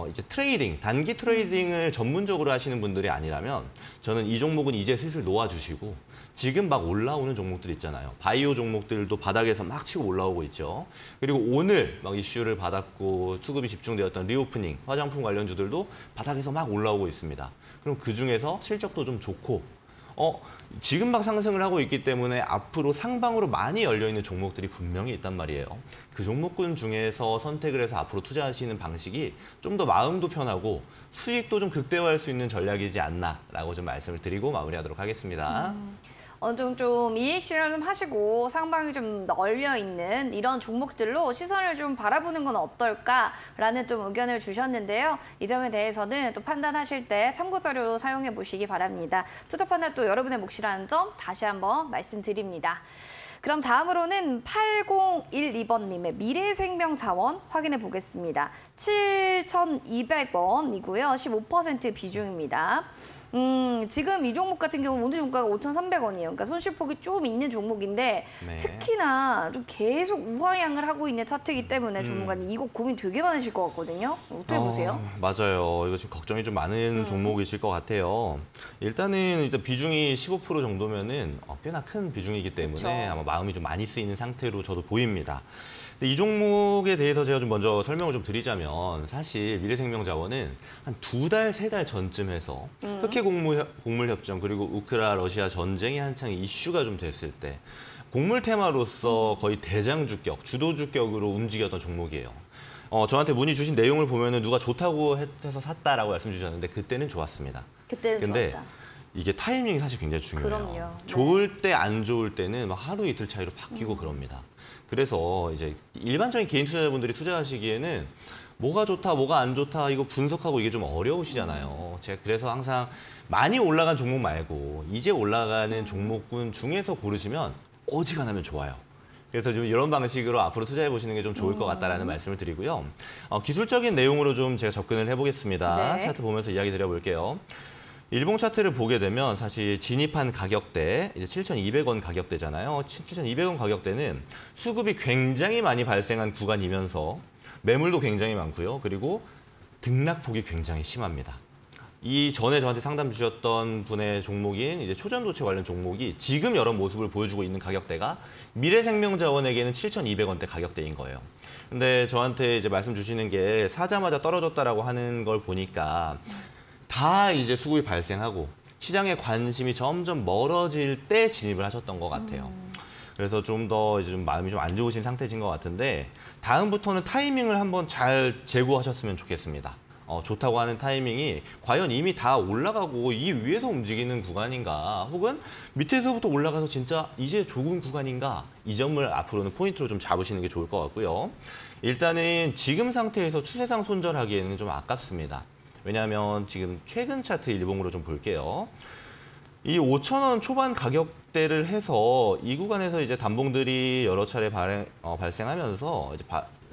이제 트레이딩, 단기 트레이딩을 전문적으로 하시는 분들이 아니라면 저는 이 종목은 이제 슬슬 놓아주시고 지금 막 올라오는 종목들 있잖아요. 바이오 종목들도 바닥에서 막 치고 올라오고 있죠. 그리고 오늘 막 이슈를 받았고 수급이 집중되었던 리오프닝, 화장품 관련주들도 바닥에서 막 올라오고 있습니다. 그럼 그중에서 실적도 좀 좋고 지금 막 상승을 하고 있기 때문에 앞으로 상방으로 많이 열려있는 종목들이 분명히 있단 말이에요. 그 종목군 중에서 선택을 해서 앞으로 투자하시는 방식이 좀 더 마음도 편하고 수익도 좀 극대화할 수 있는 전략이지 않나라고 좀 말씀을 드리고 마무리하도록 하겠습니다. 어느 정도 좀 이익 실현 좀 하시고 상방이 좀 널려 있는 이런 종목들로 시선을 좀 바라보는 건 어떨까라는 좀 의견을 주셨는데요. 이 점에 대해서는 또 판단하실 때 참고 자료로 사용해 보시기 바랍니다. 투자 판단 또 여러분의 몫이라는 점 다시 한번 말씀드립니다. 그럼 다음으로는 8012번님의 미래생명자원 확인해 보겠습니다. 7,200원이고요. 15% 비중입니다. 지금 이 종목 같은 경우 오늘 종가가 5,300원이에요. 그러니까 손실폭이 좀 있는 종목인데 네. 특히나 좀 계속 우하향을 하고 있는 차트이기 때문에 전문가님 이거 고민 되게 많으실 것 같거든요. 어떻게 보세요? 맞아요. 이거 지금 걱정이 좀 많은 종목이실 것 같아요. 일단은 일단 비중이 15% 정도면은 꽤나 큰 비중이기 때문에 그쵸. 아마 마음이 좀 많이 쓰이는 상태로 저도 보입니다. 근데 이 종목에 대해서 제가 좀 먼저 설명을 좀 드리자면 사실 미래생명자원은 한 2달, 3달 전쯤 해서 흑해 곡물 협정 그리고 우크라 러시아 전쟁이 한창 이슈가 좀 됐을 때 곡물 테마로서 거의 대장주격, 주도주격으로 움직였던 종목이에요. 저한테 문의 주신 내용을 보면은 누가 좋다고 해서 샀다라고 말씀 주셨는데 그때는 좋았습니다. 그때는 근데 좋았다. 이게 타이밍이 사실 굉장히 중요해요. 그럼요. 네. 좋을 때 안 좋을 때는 막 하루 이틀 차이로 바뀌고 그럽니다. 그래서 이제 일반적인 개인 투자자분들이 투자하시기에는 뭐가 좋다, 뭐가 안 좋다 이거 분석하고 이게 좀 어려우시잖아요. 제가 그래서 항상 많이 올라간 종목 말고 이제 올라가는 종목군 중에서 고르시면 어지간하면 좋아요. 그래서 좀 이런 방식으로 앞으로 투자해 보시는 게 좀 좋을 것 같다라는 말씀을 드리고요. 기술적인 내용으로 좀 제가 접근을 해보겠습니다. 네. 차트 보면서 이야기 드려볼게요. 일봉 차트를 보게 되면 사실 진입한 가격대 이제 7,200원 가격대잖아요. 7,200원 가격대는 수급이 굉장히 많이 발생한 구간이면서 매물도 굉장히 많고요. 그리고 등락폭이 굉장히 심합니다. 이 전에 저한테 상담 주셨던 분의 종목인 이제 초전도체 관련 종목이 지금 이런 모습을 보여주고 있는 가격대가 미래생명자원에게는 7,200원대 가격대인 거예요. 근데 저한테 이제 말씀 주시는 게 사자마자 떨어졌다라고 하는 걸 보니까 다 이제 수급이 발생하고 시장의 관심이 점점 멀어질 때 진입을 하셨던 것 같아요. 그래서 좀 더 이제 좀 마음이 좀 안 좋으신 상태신 것 같은데 다음부터는 타이밍을 한번 잘 재고하셨으면 좋겠습니다. 좋다고 하는 타이밍이 과연 이미 다 올라가고 이 위에서 움직이는 구간인가 혹은 밑에서부터 올라가서 진짜 이제 좋은 구간인가 이 점을 앞으로는 포인트로 좀 잡으시는 게 좋을 것 같고요. 일단은 지금 상태에서 추세상 손절하기에는 좀 아깝습니다. 왜냐하면 지금 최근 차트 일봉으로 좀 볼게요. 이 5,000원 초반 가격대를 해서 이 구간에서 이제 단봉들이 여러 차례 발생하면서 이제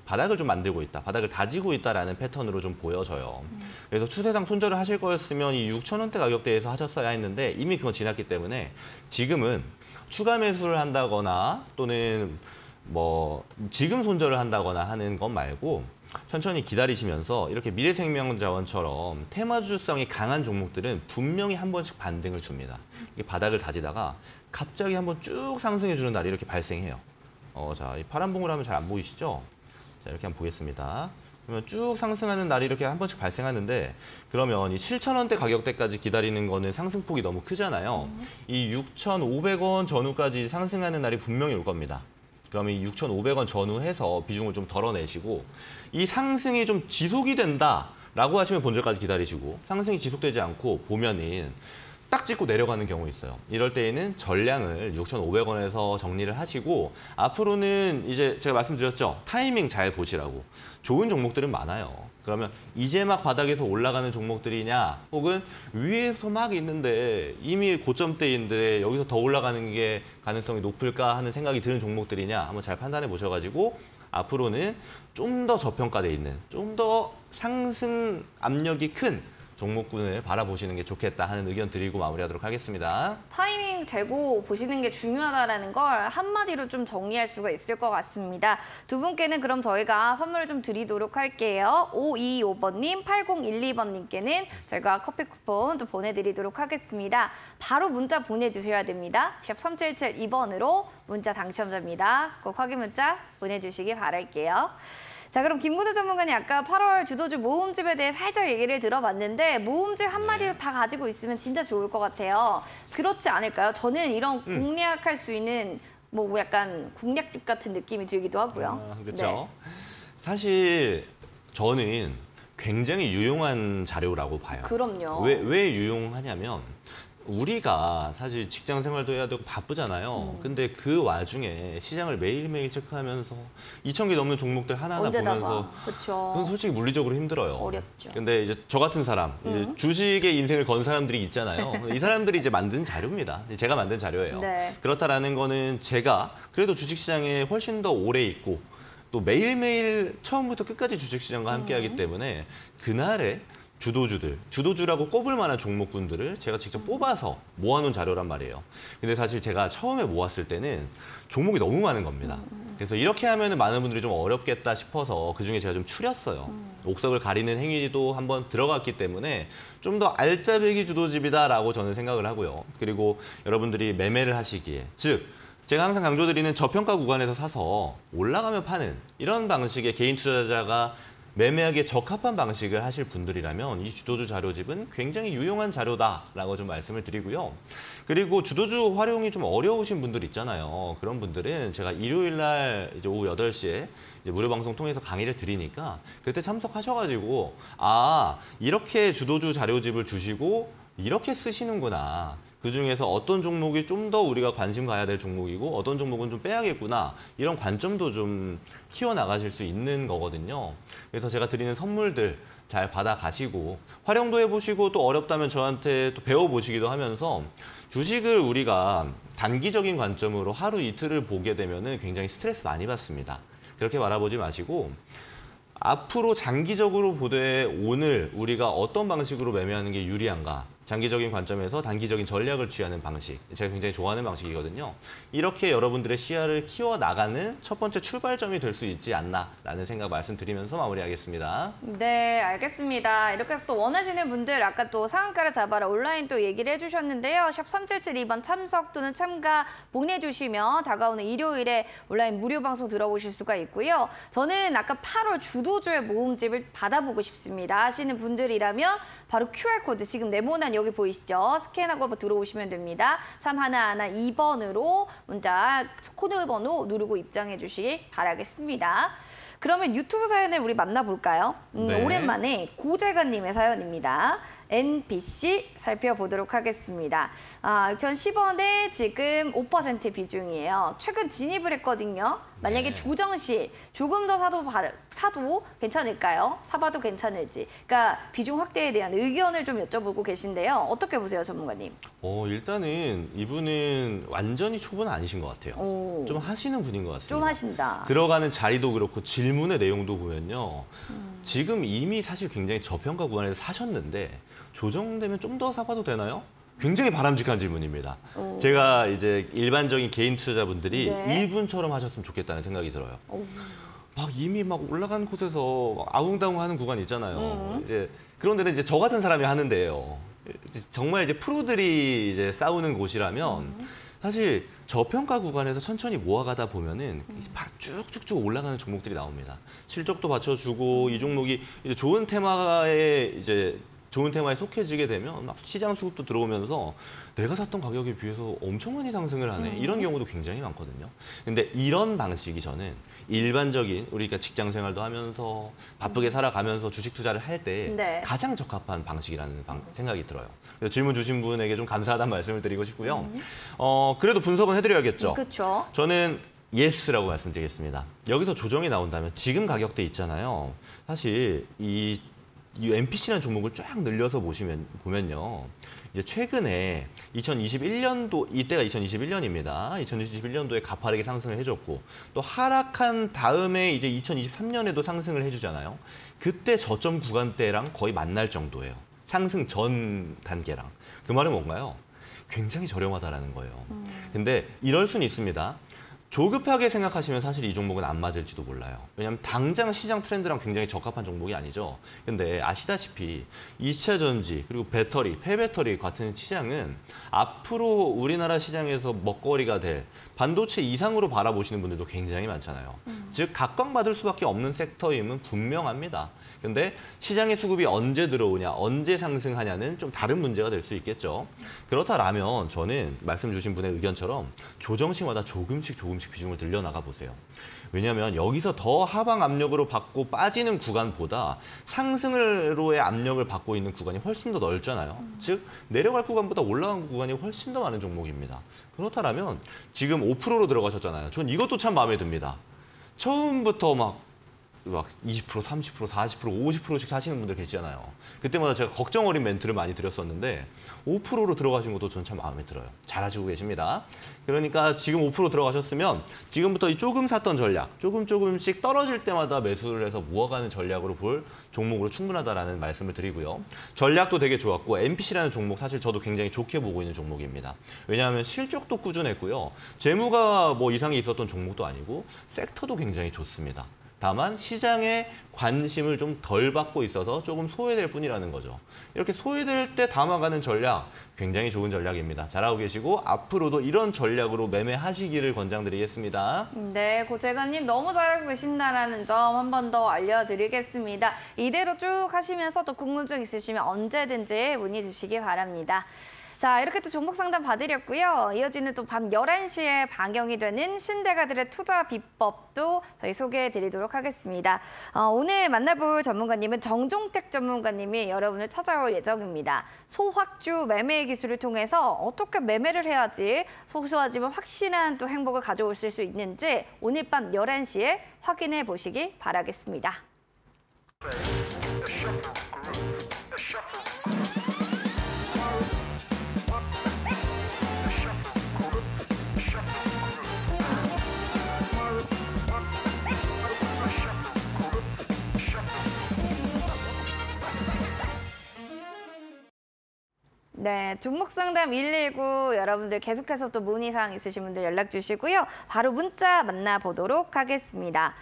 바닥을 좀 만들고 있다, 바닥을 다지고 있다라는 패턴으로 좀 보여져요. 그래서 추세상 손절을 하실 거였으면 이 6,000원대 가격대에서 하셨어야 했는데 이미 그건 지났기 때문에 지금은 추가 매수를 한다거나 또는 뭐 지금 손절을 한다거나 하는 것 말고 천천히 기다리시면서 이렇게 미래생명자원처럼 테마주성이 강한 종목들은 분명히 한 번씩 반등을 줍니다. 이게 바닥을 다지다가 갑자기 한번 쭉 상승해주는 날이 이렇게 발생해요. 자, 이 파란 봉을 하면 잘 안 보이시죠? 자, 이렇게 한번 보겠습니다. 그러면 쭉 상승하는 날이 이렇게 한 번씩 발생하는데 그러면 이 7,000원대 가격대까지 기다리는 거는 상승폭이 너무 크잖아요. 이 6,500원 전후까지 상승하는 날이 분명히 올 겁니다. 그러면 이 6,500원 전후해서 비중을 좀 덜어내시고 이 상승이 좀 지속이 된다라고 하시면 본절까지 기다리시고 상승이 지속되지 않고 보면은 딱 찍고 내려가는 경우 있어요. 이럴 때에는 전량을 6,500원에서 정리를 하시고 앞으로는 이제 제가 말씀드렸죠. 타이밍 잘 보시라고. 좋은 종목들은 많아요. 그러면 이제 막 바닥에서 올라가는 종목들이냐 혹은 위에서 막 있는데 이미 고점대인데 여기서 더 올라가는 게 가능성이 높을까 하는 생각이 드는 종목들이냐 한번 잘 판단해 보셔가지고 앞으로는 좀 더 저평가돼 있는 좀 더 상승 압력이 큰 종목군을 바라보시는 게 좋겠다 하는 의견 드리고 마무리하도록 하겠습니다. 타이밍 재고 보시는 게 중요하다는 걸 한마디로 좀 정리할 수가 있을 것 같습니다. 두 분께는 그럼 저희가 선물을 좀 드리도록 할게요. 5225번님, 8012번님께는 저희가 커피 쿠폰 또 보내드리도록 하겠습니다. 바로 문자 보내주셔야 됩니다. 샵 3772번으로 문자 당첨자입니다. 꼭 확인 문자 보내주시기 바랄게요. 자, 그럼 김근우 전문가님 아까 8월 주도주 모음집에 대해 살짝 얘기를 들어봤는데 모음집 한마디로 다 가지고 있으면 진짜 좋을 것 같아요. 그렇지 않을까요? 저는 이런 공략할 수 있는 뭐 약간 공략집 같은 느낌이 들기도 하고요. 그렇죠. 네. 사실 저는 굉장히 유용한 자료라고 봐요. 그럼요. 왜 유용하냐면 우리가 사실 직장 생활도 해야 되고 바쁘잖아요. 근데 그 와중에 시장을 매일매일 체크하면서 2,000개 넘는 종목들 하나하나 보면서 그쵸. 그건 솔직히 물리적으로 힘들어요. 어렵죠. 근데 이제 저 같은 사람, 이제 주식의 인생을 건 사람들이 있잖아요. 이 사람들이 이제 만든 자료입니다. 제가 만든 자료예요. 네. 그렇다라는 거는 제가 그래도 주식시장에 훨씬 더 오래 있고 또 매일매일 처음부터 끝까지 주식시장과 함께하기 때문에 그날에 주도주라고 꼽을 만한 종목군들을 제가 직접 뽑아서 모아놓은 자료란 말이에요. 근데 사실 제가 처음에 모았을 때는 종목이 너무 많은 겁니다. 그래서 이렇게 하면 많은 분들이 좀 어렵겠다 싶어서 그중에 제가 좀 추렸어요. 옥석을 가리는 행위도 한번 들어갔기 때문에 좀 더 알짜배기 주도집이다라고 저는 생각을 하고요. 그리고 여러분들이 매매를 하시기에, 즉 제가 항상 강조드리는 저평가 구간에서 사서 올라가면 파는 이런 방식의 개인 투자자가 매매하기에 적합한 방식을 하실 분들이라면 이 주도주 자료집은 굉장히 유용한 자료다라고 좀 말씀을 드리고요. 그리고 주도주 활용이 좀 어려우신 분들 있잖아요. 그런 분들은 제가 일요일 날 이제 오후 8시에 이제 무료 방송 통해서 강의를 드리니까 그때 참석하셔가지고 이렇게 주도주 자료집을 주시고 이렇게 쓰시는구나. 그중에서 어떤 종목이 좀 더 우리가 관심 가야 될 종목이고 어떤 종목은 좀 빼야겠구나. 이런 관점도 좀 키워나가실 수 있는 거거든요. 그래서 제가 드리는 선물들 잘 받아가시고 활용도 해보시고 또 어렵다면 저한테 또 배워보시기도 하면서 주식을 우리가 단기적인 관점으로 하루 이틀을 보게 되면 굉장히 스트레스 많이 받습니다. 그렇게 바라보지 마시고 앞으로 장기적으로 보되 오늘 우리가 어떤 방식으로 매매하는 게 유리한가 장기적인 관점에서 단기적인 전략을 취하는 방식 제가 굉장히 좋아하는 방식이거든요. 이렇게 여러분들의 시야를 키워나가는 첫 번째 출발점이 될 수 있지 않나라는 생각 말씀드리면서 마무리하겠습니다. 네, 알겠습니다. 이렇게 해서 또 원하시는 분들 아까 또 상한가를 잡아라 온라인 또 얘기를 해주셨는데요. 샵 3772번 참석 또는 참가 보내주시면 다가오는 일요일에 온라인 무료 방송 들어보실 수가 있고요. 저는 아까 8월 주도주의 모음집을 받아보고 싶습니다 하시는 분들이라면 바로 QR코드 지금 네모난 여기 보이시죠? 스캔하고 들어오시면 됩니다. 3112번으로 문자 코드 번호 누르고 입장해 주시기 바라겠습니다. 그러면 유튜브 사연을 우리 만나볼까요? 네. 오랜만에 고재관님의 사연입니다. NPC 살펴보도록 하겠습니다. 2010원에 지금 5% 비중이에요. 최근 진입을 했거든요. 만약에 조정 시 조금 더 사도 괜찮을까요? 사봐도 괜찮을지. 그러니까 비중 확대에 대한 의견을 좀 여쭤보고 계신데요. 어떻게 보세요, 전문가님? 일단은 이분은 완전히 초보는 아니신 것 같아요. 좀 하시는 분인 것 같습니다. 좀 하신다. 들어가는 자리도 그렇고 질문의 내용도 보면요. 지금 이미 사실 굉장히 저평가 구간에서 사셨는데 조정되면 좀 더 사봐도 되나요? 굉장히 바람직한 질문입니다. 제가 이제 일반적인 개인 투자자분들이 네. 이분처럼 하셨으면 좋겠다는 생각이 들어요. 막 이미 막 올라간 곳에서 아웅다웅하는 구간 있잖아요. 이제 그런 데는 이제 저 같은 사람이 하는데요. 정말 이제 프로들이 이제 싸우는 곳이라면 사실 저평가 구간에서 천천히 모아가다 보면은 쭉쭉쭉 올라가는 종목들이 나옵니다. 실적도 받쳐주고 이 종목이 이제 좋은 테마에 속해지게 되면 막 시장 수급도 들어오면서 내가 샀던 가격에 비해서 엄청 많이 상승을 하네. 이런 경우도 굉장히 많거든요. 근데 이런 방식이 저는 일반적인 우리가 직장 생활도 하면서 바쁘게 살아가면서 주식 투자를 할 때 네. 가장 적합한 방식이라는 생각이 들어요. 그래서 질문 주신 분에게 좀 감사하다는 말씀을 드리고 싶고요. 그래도 분석은 해드려야겠죠. 그렇죠. 저는 예스라고 말씀드리겠습니다. 여기서 조정이 나온다면 지금 가격대 있잖아요. 사실 이 NPC라는 종목을 쫙 늘려서 보면요. 이제 최근에 2021년도, 이때가 2021년입니다. 2021년도에 가파르게 상승을 해줬고, 또 하락한 다음에 이제 2023년에도 상승을 해주잖아요. 그때 저점 구간대랑 거의 만날 정도예요. 상승 전 단계랑. 그 말은 뭔가요? 굉장히 저렴하다라는 거예요. 근데 이럴 수는 있습니다. 조급하게 생각하시면 사실 이 종목은 안 맞을지도 몰라요. 왜냐하면 당장 시장 트렌드랑 굉장히 적합한 종목이 아니죠. 근데 아시다시피 2차 전지 그리고 배터리, 폐배터리 같은 시장은 앞으로 우리나라 시장에서 먹거리가 될 반도체 이상으로 바라보시는 분들도 굉장히 많잖아요. 즉 각광받을 수밖에 없는 섹터임은 분명합니다. 근데 시장의 수급이 언제 들어오냐, 언제 상승하냐는 좀 다른 문제가 될 수 있겠죠. 그렇다면 저는 말씀 주신 분의 의견처럼 조정시마다 조금씩 비중을 늘려나가 보세요. 왜냐하면 여기서 더 하방 압력으로 받고 빠지는 구간보다 상승으로의 압력을 받고 있는 구간이 훨씬 더 넓잖아요. 즉 내려갈 구간보다 올라간 구간이 훨씬 더 많은 종목입니다. 그렇다면 지금 5%로 들어가셨잖아요. 전 이것도 참 마음에 듭니다. 처음부터 막 막 20%, 30%, 40%, 50%씩 사시는 분들 계시잖아요. 그때마다 제가 걱정 어린 멘트를 많이 드렸었는데 5%로 들어가신 것도 저는 참 마음에 들어요. 잘하시고 계십니다. 그러니까 지금 5% 들어가셨으면 지금부터 이 조금 샀던 전략, 조금씩 떨어질 때마다 매수를 해서 모아가는 전략으로 볼 종목으로 충분하다라는 말씀을 드리고요. 전략도 되게 좋았고 MPC라는 종목 사실 저도 굉장히 좋게 보고 있는 종목입니다. 왜냐하면 실적도 꾸준했고요. 재무가 뭐 이상이 있었던 종목도 아니고 섹터도 굉장히 좋습니다. 다만 시장의 관심을 좀 덜 받고 있어서 조금 소외될 뿐이라는 거죠. 이렇게 소외될 때 담아가는 전략 굉장히 좋은 전략입니다. 잘하고 계시고 앞으로도 이런 전략으로 매매하시기를 권장드리겠습니다. 네, 고재관님 너무 잘하고 계신다는 점 한 번 더 알려드리겠습니다. 이대로 쭉 하시면서 또 궁금증 있으시면 언제든지 문의 주시기 바랍니다. 자, 이렇게 또 종목 상담 봐드렸고요. 이어지는 또 밤 11시에 방영이 되는 신대가들의 투자 비법도 저희 소개해드리도록 하겠습니다. 오늘 만나볼 전문가님은 정종택 전문가님이 여러분을 찾아올 예정입니다. 소확주 매매 기술을 통해서 어떻게 매매를 해야지 소소하지만 확실한 또 행복을 가져오실 수 있는지 오늘 밤 11시에 확인해 보시기 바라겠습니다. 네, 종목 상담 119 여러분들 계속해서 또 문의사항 있으신 분들 연락 주시고요. 바로 문자 만나보도록 하겠습니다.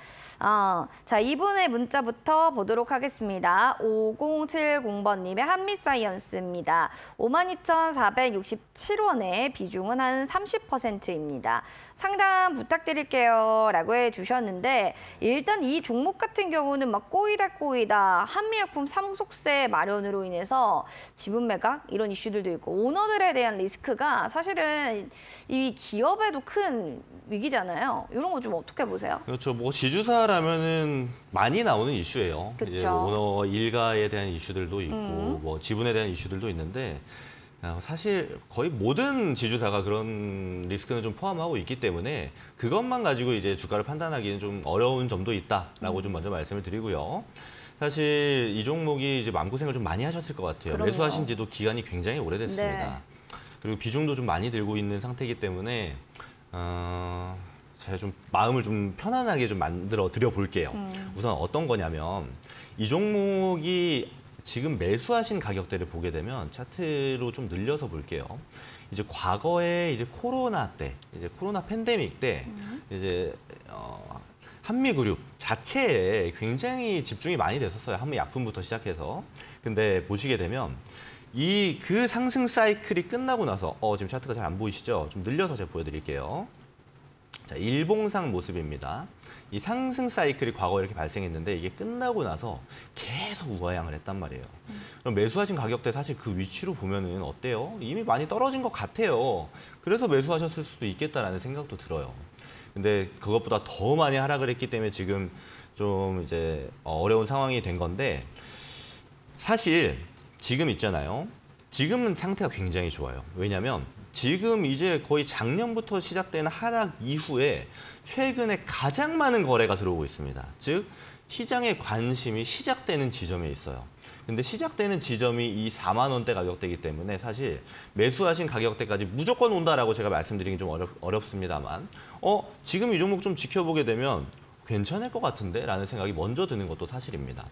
자, 이분의 문자부터 보도록 하겠습니다. 5070번님의 한미사이언스입니다. 52,467원에 비중은 한 30%입니다. 상담 부탁드릴게요 라고 해주셨는데 일단 이 종목 같은 경우는 막 꼬이다 한미약품 상속세 마련으로 인해서 지분 매각 이런 이슈들도 있고 오너들에 대한 리스크가 사실은 이 기업에도 큰 위기잖아요. 이런 거 좀 어떻게 보세요? 그렇죠. 뭐 지주사라면은 많이 나오는 이슈예요. 그쵸. 이제 뭐 오너 일가에 대한 이슈들도 있고 뭐 지분에 대한 이슈들도 있는데 사실 거의 모든 지주사가 그런 리스크는 좀 포함하고 있기 때문에 그것만 가지고 이제 주가를 판단하기는 좀 어려운 점도 있다라고 좀 먼저 말씀을 드리고요. 사실 이 종목이 이제 마음고생을 좀 많이 하셨을 것 같아요. 그럼요. 매수하신 지도 기간이 굉장히 오래됐습니다. 네. 그리고 비중도 좀 많이 들고 있는 상태이기 때문에 제가 좀 마음을 좀 편안하게 좀 만들어 드려 볼게요. 우선 어떤 거냐면 이 종목이 지금 매수하신 가격대를 보게 되면 차트로 좀 늘려서 볼게요. 이제 과거에 이제 코로나 때, 이제 코로나 팬데믹 때 이제 한미그룹 자체에 굉장히 집중이 많이 됐었어요. 한미약품부터 시작해서. 근데 보시게 되면 그 상승 사이클이 끝나고 나서 지금 차트가 잘 안 보이시죠? 좀 늘려서 제가 보여드릴게요. 자, 일봉상 모습입니다. 이 상승 사이클이 과거에 이렇게 발생했는데 이게 끝나고 나서 계속 우하향을 했단 말이에요. 그럼 매수하신 가격대 사실 그 위치로 보면은 어때요? 이미 많이 떨어진 것 같아요. 그래서 매수하셨을 수도 있겠다라는 생각도 들어요. 근데 그것보다 더 많이 하락을 했기 때문에 지금 좀 이제 어려운 상황이 된 건데 사실 지금 있잖아요. 지금은 상태가 굉장히 좋아요. 왜냐하면 지금 이제 거의 작년부터 시작되는 하락 이후에 최근에 가장 많은 거래가 들어오고 있습니다. 즉 시장의 관심이 시작되는 지점에 있어요. 근데 시작되는 지점이 이 4만 원대 가격대이기 때문에 사실 매수하신 가격대까지 무조건 온다라고 제가 말씀드리긴 좀 어렵습니다만 지금 이 종목 좀 지켜보게 되면 괜찮을 것 같은데 라는 생각이 먼저 드는 것도 사실입니다.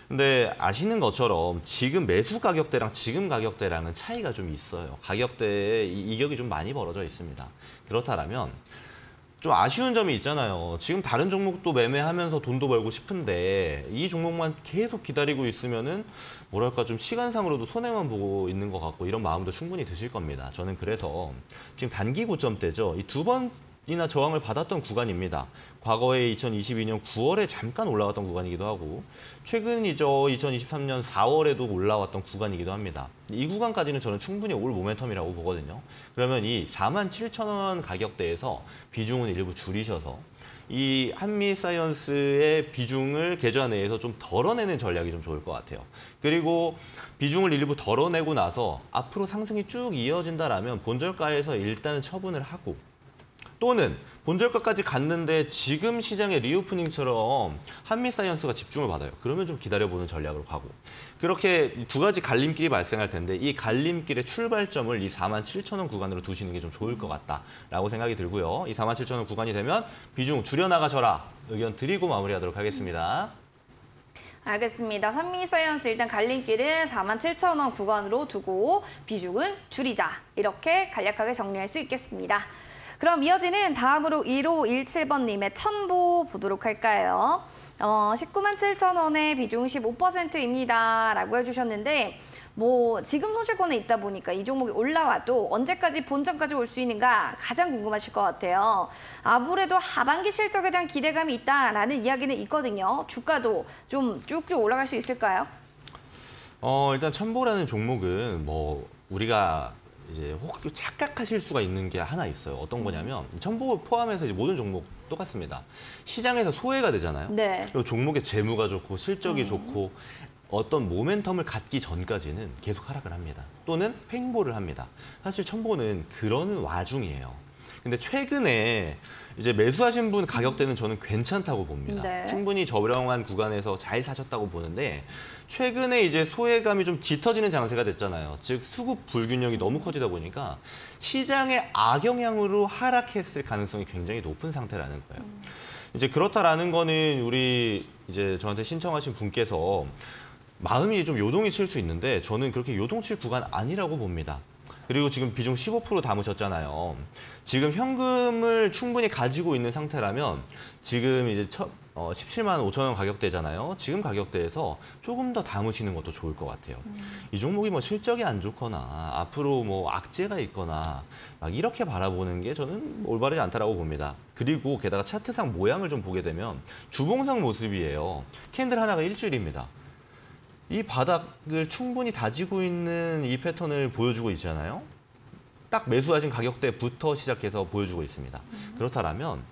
근데 아시는 것처럼 지금 매수 가격대랑 지금 가격대랑은 차이가 좀 있어요. 가격대에 이격이 좀 많이 벌어져 있습니다. 그렇다면 좀 아쉬운 점이 있잖아요. 지금 다른 종목도 매매하면서 돈도 벌고 싶은데 이 종목만 계속 기다리고 있으면은 뭐랄까 좀 시간상으로도 손해만 보고 있는 것 같고 이런 마음도 충분히 드실 겁니다. 저는 그래서 지금 단기 고점대죠. 이 두 번이나 저항을 받았던 구간입니다. 과거에 2022년 9월에 잠깐 올라왔던 구간이기도 하고 최근이죠. 2023년 4월에도 올라왔던 구간이기도 합니다. 이 구간까지는 저는 충분히 올 모멘텀이라고 보거든요. 그러면 이 47,000원 가격대에서 비중은 일부 줄이셔서 이 한미사이언스의 비중을 계좌 내에서 좀 덜어내는 전략이 좀 좋을 것 같아요. 그리고 비중을 일부 덜어내고 나서 앞으로 상승이 쭉 이어진다라면 본저가에서 일단은 처분을 하고 또는 본저가까지 갔는데 지금 시장의 리오프닝처럼 한미사이언스가 집중을 받아요. 그러면 좀 기다려보는 전략으로 가고. 그렇게 두 가지 갈림길이 발생할 텐데 이 갈림길의 출발점을 이 47,000원 구간으로 두시는 게 좀 좋을 것 같다라고 생각이 들고요. 이 47,000원 구간이 되면 비중 줄여나가셔라 의견 드리고 마무리하도록 하겠습니다. 알겠습니다. 산미사이언스 일단 갈림길은 47,000원 구간으로 두고 비중은 줄이자. 이렇게 간략하게 정리할 수 있겠습니다. 그럼 이어지는 다음으로 1517번님의 천보 보도록 할까요? 197,000원에 비중 15%입니다. 라고 해주셨는데 뭐 지금 손실권에 있다 보니까 이 종목이 올라와도 언제까지 본전까지 올 수 있는가 가장 궁금하실 것 같아요. 아무래도 하반기 실적에 대한 기대감이 있다라는 이야기는 있거든요. 주가도 좀 쭉쭉 올라갈 수 있을까요? 일단 첨보라는 종목은 뭐 우리가 이제 혹시 착각하실 수가 있는 게 하나 있어요. 어떤 거냐면 첨보 포함해서 이제 모든 종목 똑같습니다. 시장에서 소외가 되잖아요. 네. 그리고 종목의 재무가 좋고 실적이 좋고 어떤 모멘텀을 갖기 전까지는 계속 하락을 합니다. 또는 횡보를 합니다. 사실 첨보는 그러는 와중이에요. 근데 최근에 이제 매수하신 분 가격대는 저는 괜찮다고 봅니다. 네. 충분히 저렴한 구간에서 잘 사셨다고 보는데 최근에 이제 소외감이 좀 짙어지는 장세가 됐잖아요. 즉 수급 불균형이 너무 커지다 보니까 시장의 악영향으로 하락했을 가능성이 굉장히 높은 상태라는 거예요. 이제 그렇다라는 거는 우리 이제 저한테 신청하신 분께서 마음이 좀 요동이 칠 수 있는데 저는 그렇게 요동칠 구간 아니라고 봅니다. 그리고 지금 비중 15% 담으셨잖아요. 지금 현금을 충분히 가지고 있는 상태라면 지금 이제 17만 5천 원 가격대잖아요. 지금 가격대에서 조금 더 담으시는 것도 좋을 것 같아요. 이 종목이 뭐 실적이 안 좋거나 앞으로 뭐 악재가 있거나 막 이렇게 바라보는 게 저는 올바르지 않다라고 봅니다. 그리고 게다가 차트상 모양을 좀 보게 되면 주봉상 모습이에요. 캔들 하나가 일주일입니다. 이 바닥을 충분히 다지고 있는 이 패턴을 보여주고 있잖아요. 딱 매수하신 가격대부터 시작해서 보여주고 있습니다. 그렇다면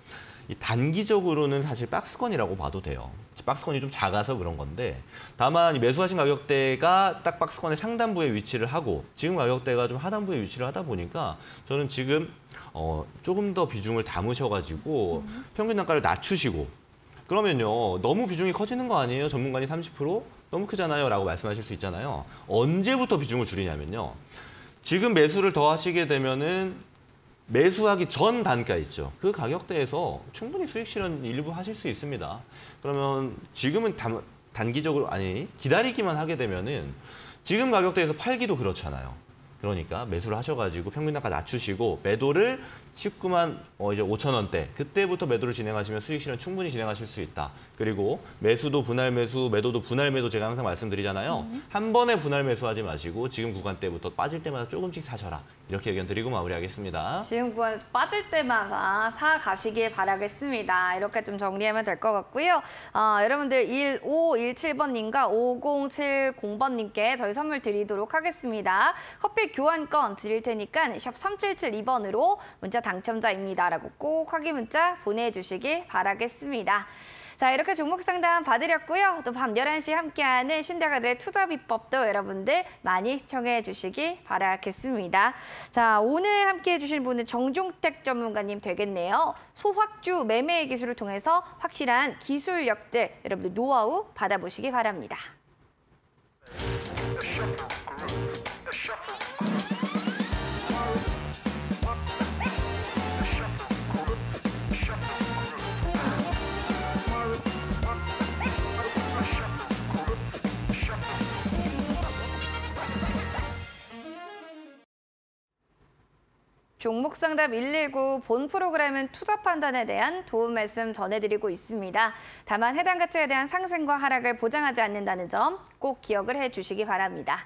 이 단기적으로는 사실 박스권이라고 봐도 돼요. 박스권이 좀 작아서 그런 건데 다만 매수하신 가격대가 딱 박스권의 상단부에 위치를 하고 지금 가격대가 좀 하단부에 위치를 하다 보니까 저는 지금 조금 더 비중을 담으셔가지고 평균 단가를 낮추시고 그러면요 너무 비중이 커지는 거 아니에요? 전문가님 30%? 너무 크잖아요 라고 말씀하실 수 있잖아요. 언제부터 비중을 줄이냐면요. 지금 매수를 더 하시게 되면은 매수하기 전 단가 있죠. 그 가격대에서 충분히 수익 실현 일부 하실 수 있습니다. 그러면 지금은 단기적으로 기다리기만 하게 되면은 지금 가격대에서 팔기도 그렇잖아요. 그러니까 매수를 하셔가지고 평균 단가 낮추시고 매도를 19만 이제 5천 원대 그때부터 매도를 진행하시면 수익 실현 충분히 진행하실 수 있다. 그리고 매수도 분할 매수, 매도도 분할 매도 제가 항상 말씀드리잖아요. 한 번에 분할 매수하지 마시고 지금 구간대부터 빠질 때마다 조금씩 사셔라. 이렇게 의견 드리고 마무리하겠습니다. 지금 구간 빠질 때마다 사 가시길 바라겠습니다. 이렇게 좀 정리하면 될 것 같고요. 여러분들 1517번님과 5070번님께 저희 선물 드리도록 하겠습니다. 커피 교환권 드릴 테니까 샵 3772번으로 문자 당첨자입니다라고 꼭 확인 문자 보내주시길 바라겠습니다. 자, 이렇게 종목 상담 봐드렸고요. 또 밤 11시 함께하는 신대가들의 투자 비법도 여러분들 많이 시청해 주시기 바라겠습니다. 자, 오늘 함께해 주실 분은 정종택 전문가님 되겠네요. 소확주 매매 기술을 통해서 확실한 기술력들 여러분들 노하우 받아보시기 바랍니다. 종목 상담 119 본 프로그램은 투자 판단에 대한 도움 말씀 전해드리고 있습니다. 다만 해당 가치에 대한 상승과 하락을 보장하지 않는다는 점 꼭 기억을 해주시기 바랍니다.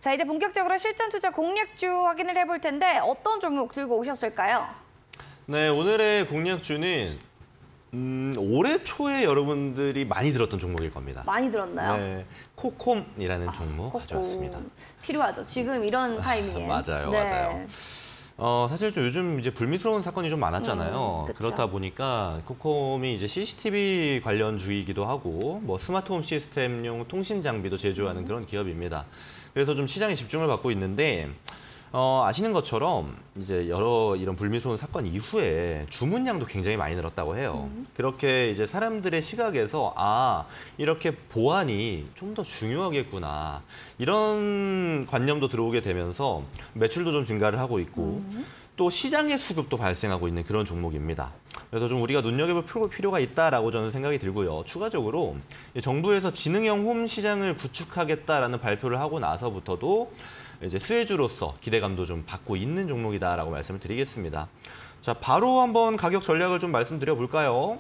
자, 이제 본격적으로 실전 투자 공략주 확인을 해볼 텐데 어떤 종목 들고 오셨을까요? 네, 오늘의 공략주는 올해 초에 여러분들이 많이 들었던 종목일 겁니다. 많이 들었나요? 네, 코콤이라는 종목 코콤. 가져왔습니다. 필요하죠. 지금 이런 타이밍에. 맞아요, 네. 맞아요. 사실 좀 요즘 이제 불미스러운 사건이 좀 많았잖아요. 그쵸. 그렇다 보니까 코콤이 이제 CCTV 관련주이기도 하고 뭐 스마트홈 시스템용 통신 장비도 제조하는 그런 기업입니다. 그래서 좀 시장에 집중을 받고 있는데 아시는 것처럼 이제 여러 이런 불미스러운 사건 이후에 주문량도 굉장히 많이 늘었다고 해요. 그렇게 이제 사람들의 시각에서 이렇게 보안이 좀 더 중요하겠구나. 이런 관념도 들어오게 되면서 매출도 좀 증가를 하고 있고 또 시장의 수급도 발생하고 있는 그런 종목입니다. 그래서 좀 우리가 눈여겨볼 필요가 있다라고 저는 생각이 들고요. 추가적으로 정부에서 지능형 홈 시장을 구축하겠다라는 발표를 하고 나서부터도 이제 수혜주로서 기대감도 좀 받고 있는 종목이다라고 말씀을 드리겠습니다. 자, 바로 한번 가격 전략을 좀 말씀드려 볼까요?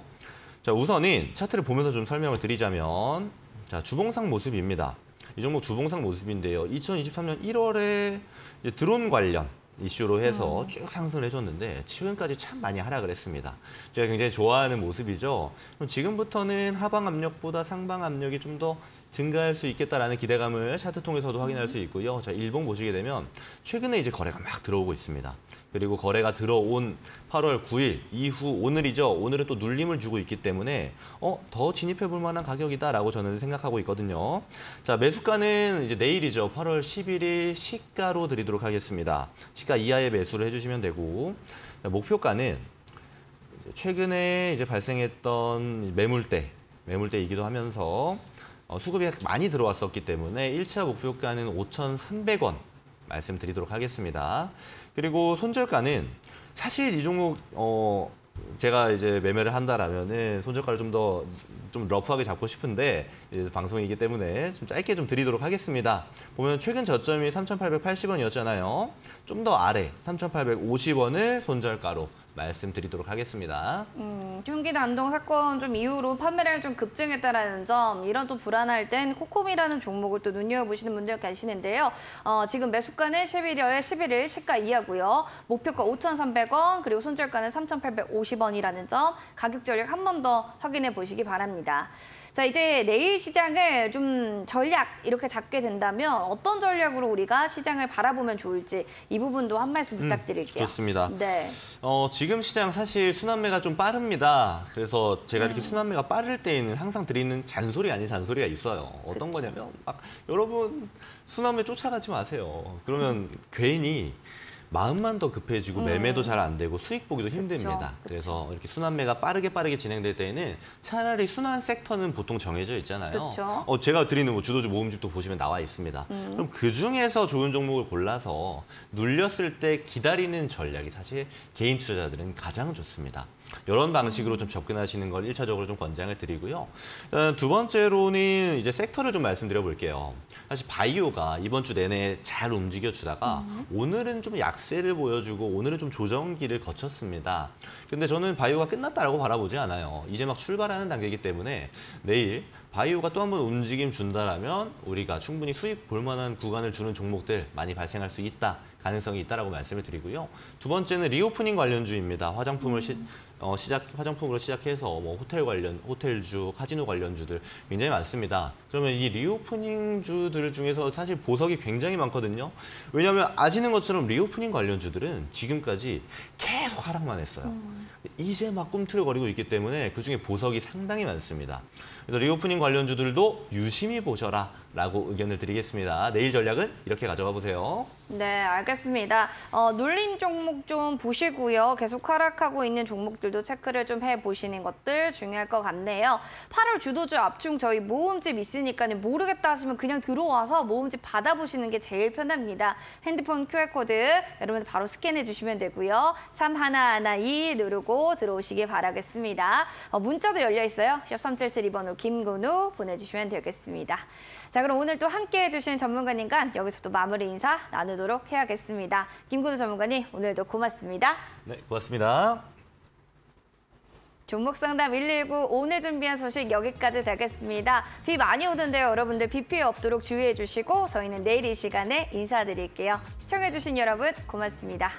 자, 우선은 차트를 보면서 좀 설명을 드리자면, 자, 주봉상 모습입니다. 이 종목 주봉상 모습인데요. 2023년 1월에 이제 드론 관련 이슈로 해서 쭉 상승을 해줬는데 최근까지 참 많이 하락을 했습니다. 제가 굉장히 좋아하는 모습이죠. 그럼 지금부터는 하방 압력보다 상방 압력이 좀 더 증가할 수 있겠다라는 기대감을 차트 통해서도 확인할 수 있고요. 자, 일봉 보시게 되면 최근에 이제 거래가 막 들어오고 있습니다. 그리고 거래가 들어온 8월 9일 이후 오늘이죠. 오늘은 또 눌림을 주고 있기 때문에 더 진입해 볼 만한 가격이다라고 저는 생각하고 있거든요. 자, 매수가는 이제 내일이죠. 8월 11일 시가로 드리도록 하겠습니다. 시가 이하의 매수를 해주시면 되고, 자, 목표가는 최근에 이제 발생했던 매물대이기도 하면서 수급이 많이 들어왔었기 때문에 1차 목표가는 5,300원 말씀드리도록 하겠습니다. 그리고 손절가는 사실 이 종목 제가 이제 매매를 한다라면은 손절가를 좀 러프하게 잡고 싶은데 방송이기 때문에 좀 짧게 좀 드리도록 하겠습니다. 보면 최근 저점이 3,880원이었잖아요. 좀 더 아래 3,850원을 손절가로 말씀드리도록 하겠습니다. 흉기 단동 사건 좀 이후로 판매량이 좀 급증했다라는 점, 이런 또 불안할 땐 코콤이라는 종목을 또 눈여겨보시는 분들 계시는데요. 지금 매수가는 11일 시가 이하고요. 목표가 5,300원, 그리고 손절가는 3,850원이라는 점, 가격 전략 한 번 더 확인해 보시기 바랍니다. 자, 이제 내일 시장을 좀 전략 이렇게 잡게 된다면 어떤 전략으로 우리가 시장을 바라보면 좋을지 이 부분도 한 말씀 부탁드릴게요. 좋습니다. 네. 지금 시장 사실 순환매가 좀 빠릅니다. 그래서 제가 이렇게 순환매가 빠를 때에는 항상 드리는 잔소리 아닌 잔소리가 있어요. 어떤 거냐면 여러분 순환매 쫓아가지 마세요. 그러면 괜히 마음만 더 급해지고 매매도 잘 안 되고 수익 보기도 힘듭니다. 그래서 이렇게 순환매가 빠르게 진행될 때에는 차라리 순환 섹터는 보통 정해져 있잖아요. 제가 드리는 주도주 모음집도 보시면 나와 있습니다. 그럼 그중에서 좋은 종목을 골라서 눌렸을 때 기다리는 전략이 사실 개인 투자자들은 가장 좋습니다. 이런 방식으로 좀 접근하시는 걸 1차적으로 좀 권장을 드리고요. 두 번째로는 이제 섹터를 좀 말씀드려 볼게요. 사실 바이오가 이번 주 내내 잘 움직여 주다가 오늘은 좀 약세를 보여주고 오늘은 좀 조정기를 거쳤습니다. 근데 저는 바이오가 끝났다라고 바라보지 않아요. 이제 막 출발하는 단계이기 때문에 내일 바이오가 또 한 번 움직임 준다라면 우리가 충분히 수익 볼 만한 구간을 주는 종목들 많이 발생할 수 있다. 가능성이 있다라고 말씀을 드리고요. 두 번째는 리오프닝 관련주입니다. 화장품으로 시작해서 뭐 호텔주, 카지노 관련주들 굉장히 많습니다. 그러면 이 리오프닝주들 중에서 사실 보석이 굉장히 많거든요. 왜냐하면 아시는 것처럼 리오프닝 관련주들은 지금까지 계속 하락만 했어요. 이제 막 꿈틀거리고 있기 때문에 그중에 보석이 상당히 많습니다. 그래서 리오프닝 관련주들도 유심히 보셔라 라고 의견을 드리겠습니다. 내일 전략은 이렇게 가져가 보세요. 네, 알겠습니다. 눌린 종목 좀 보시고요. 계속 하락하고 있는 종목들도 체크를 좀 해보시는 것들 중요할 것 같네요. 8월 주도주 압축 저희 모음집 있으니까 모르겠다 하시면 그냥 들어와서 모음집 받아보시는 게 제일 편합니다. 핸드폰 QR코드 여러분들 바로 스캔해 주시면 되고요. 3112 누르고 들어오시길 바라겠습니다. 문자도 열려 있어요. 샵 3772번으로 김건우 보내주시면 되겠습니다. 자, 그럼 오늘 또 함께해 주신 전문가님과 여기서 또 마무리 인사 나누도록 해야겠습니다. 김건우 전문가님, 오늘도 고맙습니다. 네, 고맙습니다. 종목 상담 119 오늘 준비한 소식 여기까지 되겠습니다. 비 많이 오던데요. 여러분들 비 피해 없도록 주의해 주시고 저희는 내일 이 시간에 인사드릴게요. 시청해 주신 여러분 고맙습니다.